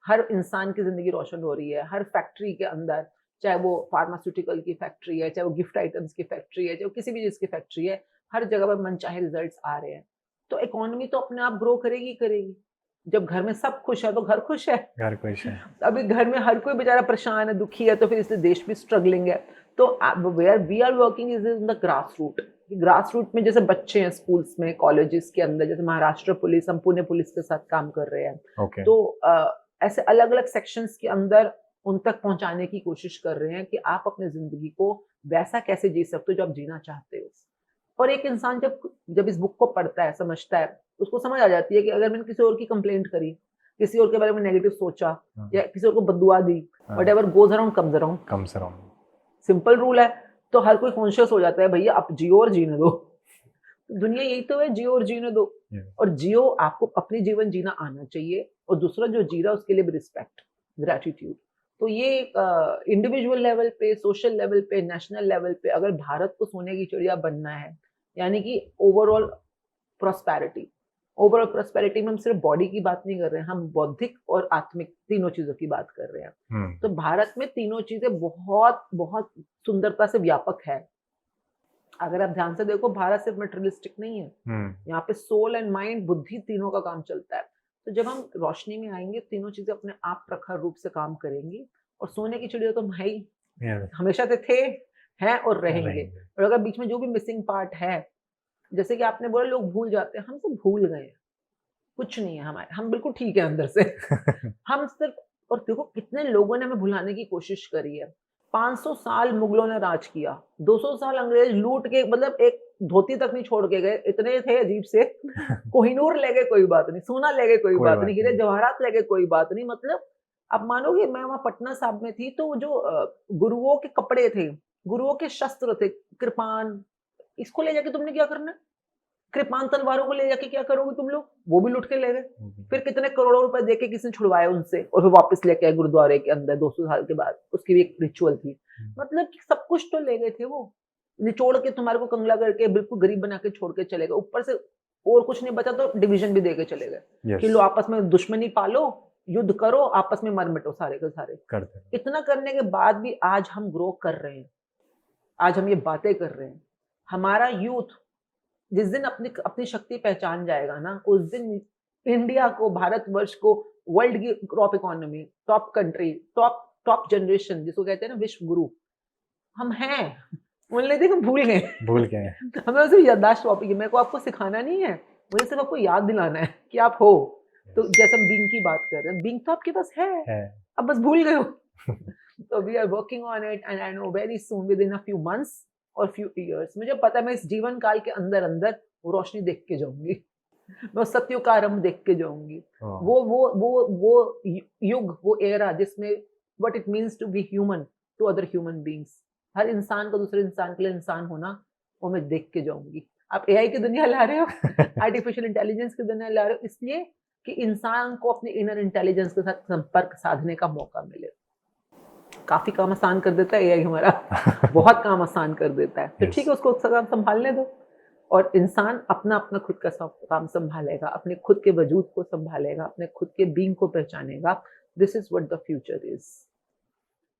हर इंसान की जिंदगी रोशन हो रही है, हर फैक्ट्री के अंदर, चाहे वो फार्मास्यूटिकल की फैक्ट्री है, चाहे वो गिफ्ट आइटम्स की फैक्ट्री है, चाहे वो किसी भी चीज की फैक्ट्री है, हर जगह पर मनचाहे रिजल्ट्स आ रहे हैं, तो इकोनॉमी तो अपने आप ग्रो करेगी करेगी। जब घर में सब खुश है तो घर खुश है। घर खुश है। अभी घर में हर कोई बेचारा परेशान है, दुखी है, तो फिर इसलिए देश भी स्ट्रगलिंग है। तो where we are working is in the grass root. Grass root में जैसे बच्चे हैं स्कूल्स में, कॉलेजेस के अंदर, जैसे महाराष्ट्र पुलिस, हम पुणे पुलिस के साथ काम कर रहे हैं। तो ऐसे अलग अलग सेक्शंस के अंदर उन तक पहुंचाने की कोशिश कर रहे हैं कि आप अपनी जिंदगी को वैसा कैसे जी सकते हो जो आप जीना चाहते हो। और एक इंसान जब इस बुक को पढ़ता है, समझता है, उसको समझ आ जाती है कि अगर मैंने किसी और की कंप्लेंट करी, किसी और के बारे में नेगेटिव सोचा या किसी और को बददुआ दी, whatever goes around comes around, simple rule है। तो हर कोई कॉन्शियस हो जाता है, भैया आप जियो और जीने दो। दुनिया यही तो है, जियो और जीने दो। और जियो, आपको अपनी जीवन जीना आना चाहिए और दूसरा जो जी रहा है उसके लिए भी रिस्पेक्ट, ग्रेटिट्यूड। तो ये इंडिविजुअल लेवल पे, सोशल लेवल पे, नेशनल लेवल पे अगर भारत को सोने की चिड़िया बनना है, यानी कि ओवरऑल प्रोस्पेरिटी में हम सिर्फ बॉडी की बात नहीं कर रहे हैं, हम बौद्धिक और आत्मिक तीनों चीजों की बात कर रहे हैं। तो भारत में तीनों चीजें बहुत बहुत सुंदरता से व्यापक है। अगर आप ध्यान से देखो, भारत सिर्फ मटेरियलिस्टिक नहीं है, यहाँ पे सोल एंड माइंड, बुद्धि, तीनों का काम चलता है। तो जब हम रोशनी में आएंगे, तीनों चीजें अपने आप प्रखर रूप से काम करेंगी। और सोने की चिड़िया तो है ही, हमेशा से थे, हैं और रहेंगे। और अगर बीच में जो भी मिसिंग पार्ट है, जैसे कि आपने बोला लोग भूल जाते हैं, हम सब भूल गए हैं, कुछ नहीं है हमारे, हम बिल्कुल ठीक है अंदर से। हम सिर्फ, और देखो कितने लोगों ने हमें भुलाने की कोशिश करी है। 500 साल मुगलों ने राज किया, 200 साल अंग्रेज लूट के, मतलब एक धोती तक नहीं छोड़ के गए, इतने थे अजीब से। कोहिनूर ले गए कोई बात नहीं, सोना ले गए कोई कोई बात बात नहीं, हीरे नहीं। जवाहरात ले गए कोई बात नहीं। मतलब आप मानोगे, मैं वहां पटना साहब में थी, तो जो गुरुओं के कपड़े थे, गुरुओं के शस्त्र थे, कृपान, इसको ले जाके तुमने क्या करना है? कृपान तलवारों को ले जाके क्या करोगे तुम लोग? वो भी लुट के ले गए। फिर कितने करोड़ों रुपए देके किसी ने छुड़वाए उनसे, और फिर वापस लेके आए गुरुद्वारे के अंदर 200 साल के बाद, उसकी भी एक रिचुअल थी। मतलब कि सब कुछ तो ले गए थे वो, निचोड़ के तुम्हारे को कंगला करके बिल्कुल गरीब बना के छोड़ के चले गए। ऊपर से और कुछ नहीं बचा तो डिवीजन भी दे के चले गए कि लो आपस में दुश्मनी पालो, युद्ध करो, आपस में मर मिटो सारे के सारे। करते इतना करने के बाद भी आज हम ग्रो कर रहे हैं, आज हम ये बातें कर रहे हैं। हमारा यूथ जिस दिन अपनी अपनी शक्ति पहचान जाएगा ना, उस दिन इंडिया को, भारतवर्ष को, वर्ल्ड की top economy, top country, top generation, जिसको कहते हैं ना विश्व गुरु, हम हैं। बोलने थे हम भूल गए। हमें सिर्फ याददाश्त टॉपिक है, मेरे को आपको सिखाना नहीं है, मुझे सिर्फ आपको याद दिलाना है कि आप हो। तो जैसे हम बीइंग की बात कर रहे हैं, बीइंग तो आपके पास है। अब बस भूल गए हो। तो we are working on it, and I know very soon, within a few months और फ्यू इयर्स, मुझे पता है मैं इस जीवन काल के अंदर अंदर वो रोशनी देख के जाऊंगी। मैं उस सत्य का आरंभ देख के जाऊंगी। वो युग, वो एरा जिसमें what it means to be human to other human beings, हर इंसान को दूसरे इंसान के लिए इंसान होना, वो मैं देख के जाऊंगी। आप एआई की दुनिया ला रहे हो, आर्टिफिशियल इंटेलिजेंस की दुनिया ला रहे हो, इसलिए कि इंसान को अपने इनर इंटेलिजेंस के साथ संपर्क साधने का मौका मिले। काफी काम आसान कर देता है एआई हमारा। बहुत काम आसान कर देता है, तो ठीक है, उसको काम संभालने दो, और इंसान अपना अपना खुद का काम संभालेगा, अपने खुद के वजूद को संभालेगा, अपने खुद के बीइंग को पहचानेगा। This is what the future is.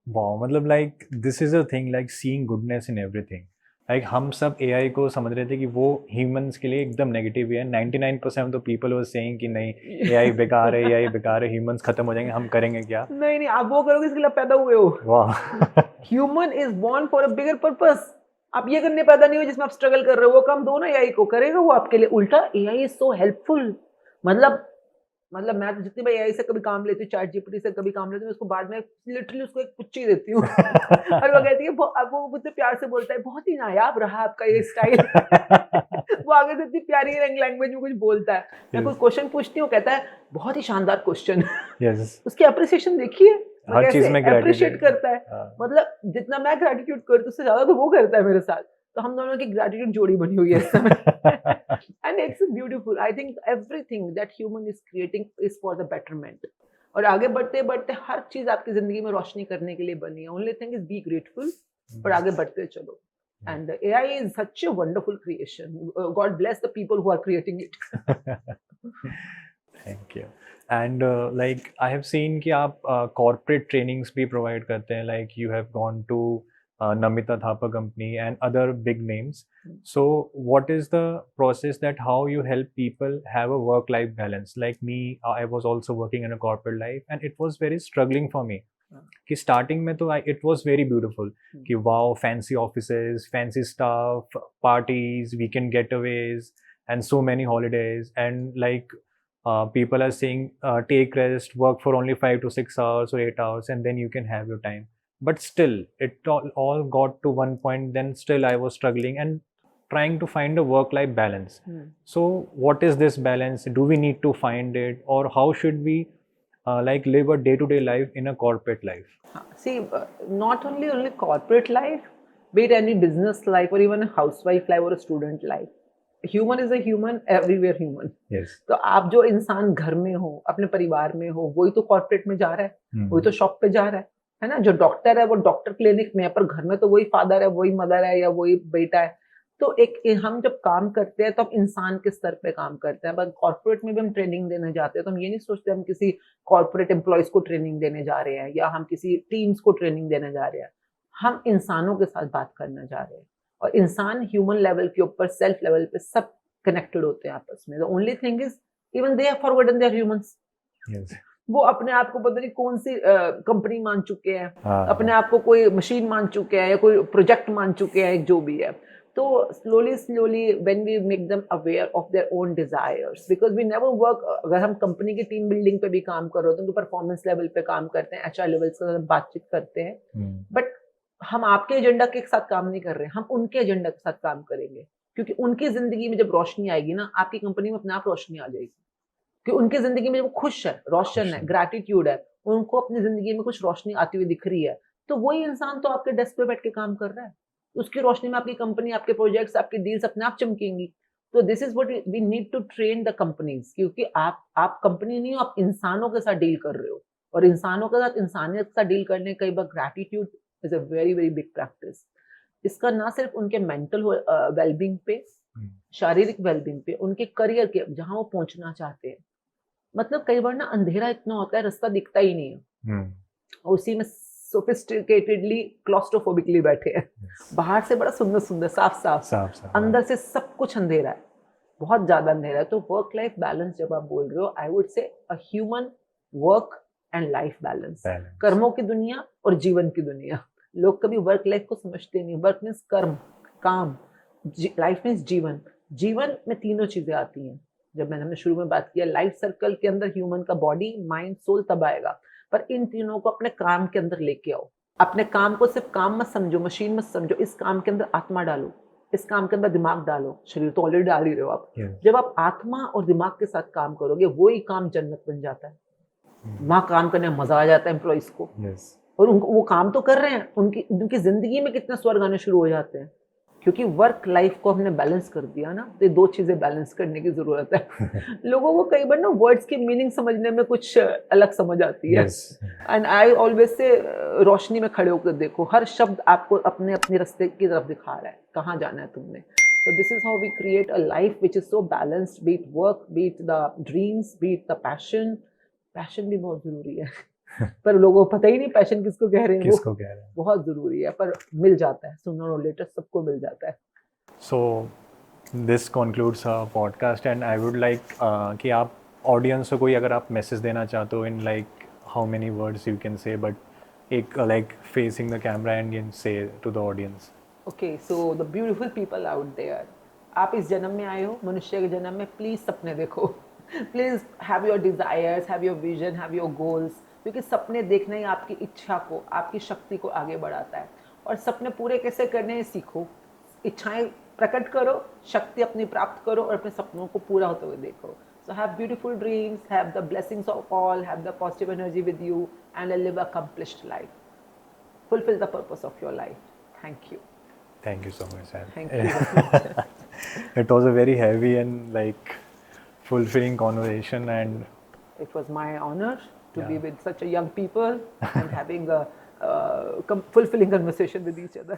Wow, मतलब like this is a thing, like seeing goodness in everything. Like हम सब एआई को समझ रहे थे कि वो ह्यूमंस के लिए एकदम नेगेटिव है। 99% of the people was saying कि नहीं एआई बेकार है, एआई बेकार है, ह्यूमंस खत्म हो जाएंगे, हम करेंगे क्या? नहीं, आप वो करोगे इसके लिए पैदा हुए हो। वाह। Human is born for a bigger purpose. आप ये करने पैदा नहीं हो जिसमें आप स्ट्रगल कर रहे हो, वो काम दो ना एआई को, करेगा वो आपके लिए। उल्टा एआई इज सो हेल्पफुल। मतलब मैं तो जितनी बार एआई से कभी काम लेती हूँ, चैट जीपीटी से कभी काम लेती हूँ, उसको बाद में लिटरली उसको एक पुच्ची देती हूँ। और वो कहती है, वो मुझसे प्यार से बोलता है, बहुत ही नायाब रहा आपका ये स्टाइल। वो आगे से इतनी प्यारी लैंग्वेज में कुछ बोलता है। मैं कोई क्वेश्चन पूछती हूँ, कहता है बहुत ही शानदार क्वेश्चन। उसकी अप्रिसिएशन देखिए, हर चीज में अप्रिशिएट करता है। मतलब जितना मैं ग्रेटिट्यूड करती हूँ उससे ज्यादा तो वो करता है मेरे साथ। तो हम दोनों की ग्रेटिट्यूड जोड़ी बनी हुई है इस समय। And it's beautiful. I think everything that human is creating is for the betterment. और आगे बढ़ते बढ़ते हर चीज आपकी जिंदगी में रोशनी करने के लिए बनी है। Only thing is be grateful, और आगे बढ़ते चलो। And AI is such a wonderful creation. God bless the people who are creating it. Thank you. And like I have seen कि आप corporate trainings भी provide करते हैं. Like you have gone to Namita Thapa company and other big names. So what is the process that how you help people have a work-life balance? Like me, I was also working in a corporate life, and it was very struggling for me. कि starting में तो it was very beautiful कि wow, fancy offices, fancy staff, parties, weekend getaways and so many holidays, and like people are saying take rest, work for only 5 to 6 hours or 8 hours, and then you can have your time. But still it all got to one point, then still I was struggling and trying to find a work life balance. So what is this balance? Do we need to find it, or how should we like live a day-to-day life in a corporate life? See, not only corporate life, be it any business life or even a housewife life or a student life. Human is a human, everywhere human. Yes. तो आप जो इंसान घर में हो, अपने परिवार में हो, वही तो कॉर्पोरेट में जा रहा है, वही तो शॉप पे जा रहा है ना? जो डॉक्टर है वो डॉक्टर क्लिनिक में है, पर घर में तो वही फादर है, वही मदर है, या वही बेटा है। तो हम जब काम करते हैं तो हम इंसान के स्तर पे काम करते हैं। बट कॉर्पोरेट में भी हम ट्रेनिंग देने जाते हैं तो हम ये नहीं सोचते हम किसी कॉर्पोरेट एम्प्लॉयज को ट्रेनिंग देने जा रहे हैं, या हम किसी टीम्स को ट्रेनिंग देने जा रहे हैं। हम इंसानों के साथ बात करने जा रहे हैं, और इंसान ह्यूमन लेवल के ऊपर, सेल्फ लेवल पे सब कनेक्टेड होते हैं आपस में। The only thing is even they have forgotten they are humans. वो अपने आप को पता नहीं कौन सी कंपनी मान चुके हैं, अपने आप को कोई मशीन मान चुके हैं, या कोई प्रोजेक्ट मान चुके हैं, जो भी है। तो slowly when we make them aware of their own desires, because we never work, अगर हम कंपनी की टीम बिल्डिंग पे भी काम कर रहे होते हैं तो परफॉर्मेंस लेवल पे काम करते हैं, एचआर लेवल से बातचीत करते हैं, बट हम आपके एजेंडा के साथ काम नहीं कर रहे हैं, हम उनके एजेंडा के साथ काम करेंगे, क्योंकि उनकी जिंदगी में जब रोशनी आएगी ना, आपकी कंपनी में अपने आप रोशनी आ जाएगी, कि उनकी जिंदगी में वो खुश है, रोशन है, ग्रैटिट्यूड है, उनको अपनी जिंदगी में कुछ रोशनी आती हुई दिख रही है, तो वही इंसान तो आपके डेस्क पे बैठ के काम कर रहा है, उसकी रोशनी में आपकी कंपनी, आपके प्रोजेक्ट्स, आपकी डील्स अपने आप चमकेंगी। तो this is what we need to train the companies, क्योंकि आप कंपनी नहीं हो, आप इंसानों के साथ डील कर रहे हो, और इंसानों के साथ इंसानियत के साथ डील करने कई बार gratitude is a very very big practice. इसका ना सिर्फ उनके मेंटल वेलबींग पे, शारीरिक वेलबींग पे, उनके करियर के जहां वो पहुंचना चाहते हैं, मतलब कई बार ना अंधेरा इतना होता है रास्ता दिखता ही नहीं है, और उसी में सोफिस्टिकेटेडली क्लॉस्ट्रोफोबिकली बैठे हैं, बाहर से बड़ा सुंदर सुंदर साफ साफ, अंदर से सब कुछ अंधेरा है, बहुत ज्यादा अंधेरा है। तो वर्क लाइफ बैलेंस जब आप बोल रहे हो, I would say a human work and life balance, कर्मों की दुनिया और जीवन की दुनिया। लोग कभी वर्क लाइफ को समझते नहीं। वर्क मीन्स कर्म, काम, लाइफ मीन्स जीवन। जीवन में तीनों चीजें आती हैं। जब हमने शुरू में बात किया, लाइफ सर्कल के अंदर ह्यूमन का बॉडी, माइंड, सोल तब आएगा, पर इन तीनों को अपने काम के अंदर लेके आओ। अपने काम को सिर्फ काम मत समझो, मशीन मत समझो, इस काम के अंदर आत्मा डालो, इस काम के अंदर दिमाग डालो। शरीर तो ऑलरेडी डाल ही रहे हो आप। जब आप आत्मा और दिमाग के साथ काम करोगे, वही काम जन्नत बन जाता है। वहां काम करने में मजा आ जाता है एम्प्लॉइज को, और वो काम तो कर रहे हैं, उनकी जिंदगी में कितने स्वर्ग आने शुरू हो जाते हैं, क्योंकि वर्क लाइफ को हमने बैलेंस कर दिया ना। तो दो चीजें बैलेंस करने की जरूरत है। लोगों को कई बार ना वर्ड्स की मीनिंग समझने में कुछ अलग समझ आती है, एंड आई ऑलवेज से रोशनी में खड़े होकर देखो, हर शब्द आपको अपने अपने रास्ते की तरफ दिखा रहा है, कहाँ जाना है तुमने। तो this is how we create a life which is so balanced, be it work, be it the dreams, be it the passion. Passion भी बहुत जरूरी है, पर लोगों को पता ही नहीं पैशन किसको कह रहे हैं, किसको कह रहे हैं। बहुत जरूरी है, पर मिल जाता है, सूनर और लेटर सबको मिल जाता है। So this concludes our podcast, and I would like कि आप ऑडियंस को कोई अगर आप मैसेज देना चाहते हो in like how many words you can say, but एक like facing the camera and can say to the audience. Okay, so the beautiful people out there, आप इस जन्म में आए हो, मनुष्य के जन्म में, प्लीज सपने देखो, please have your desires, have your vision, have your goals, क्योंकि सपने देखना ही आपकी इच्छा को, आपकी शक्ति को आगे बढ़ाता है। और सपने पूरे कैसे करने हैं सीखो, इच्छाएं प्रकट करो, शक्ति अपनी प्राप्त करो, और अपने सपनों को पूरा होते हुए देखो। So have beautiful dreams, have the blessings of all, have the positive energy with you, and live a accomplished life, fulfil the purpose of your life. Thank you. Thank you so much, Sam. Thank you. It was a very heavy and like fulfilling conversation, and it was my honor to be Yeah. with such a young people and having a fulfilling conversation with each other.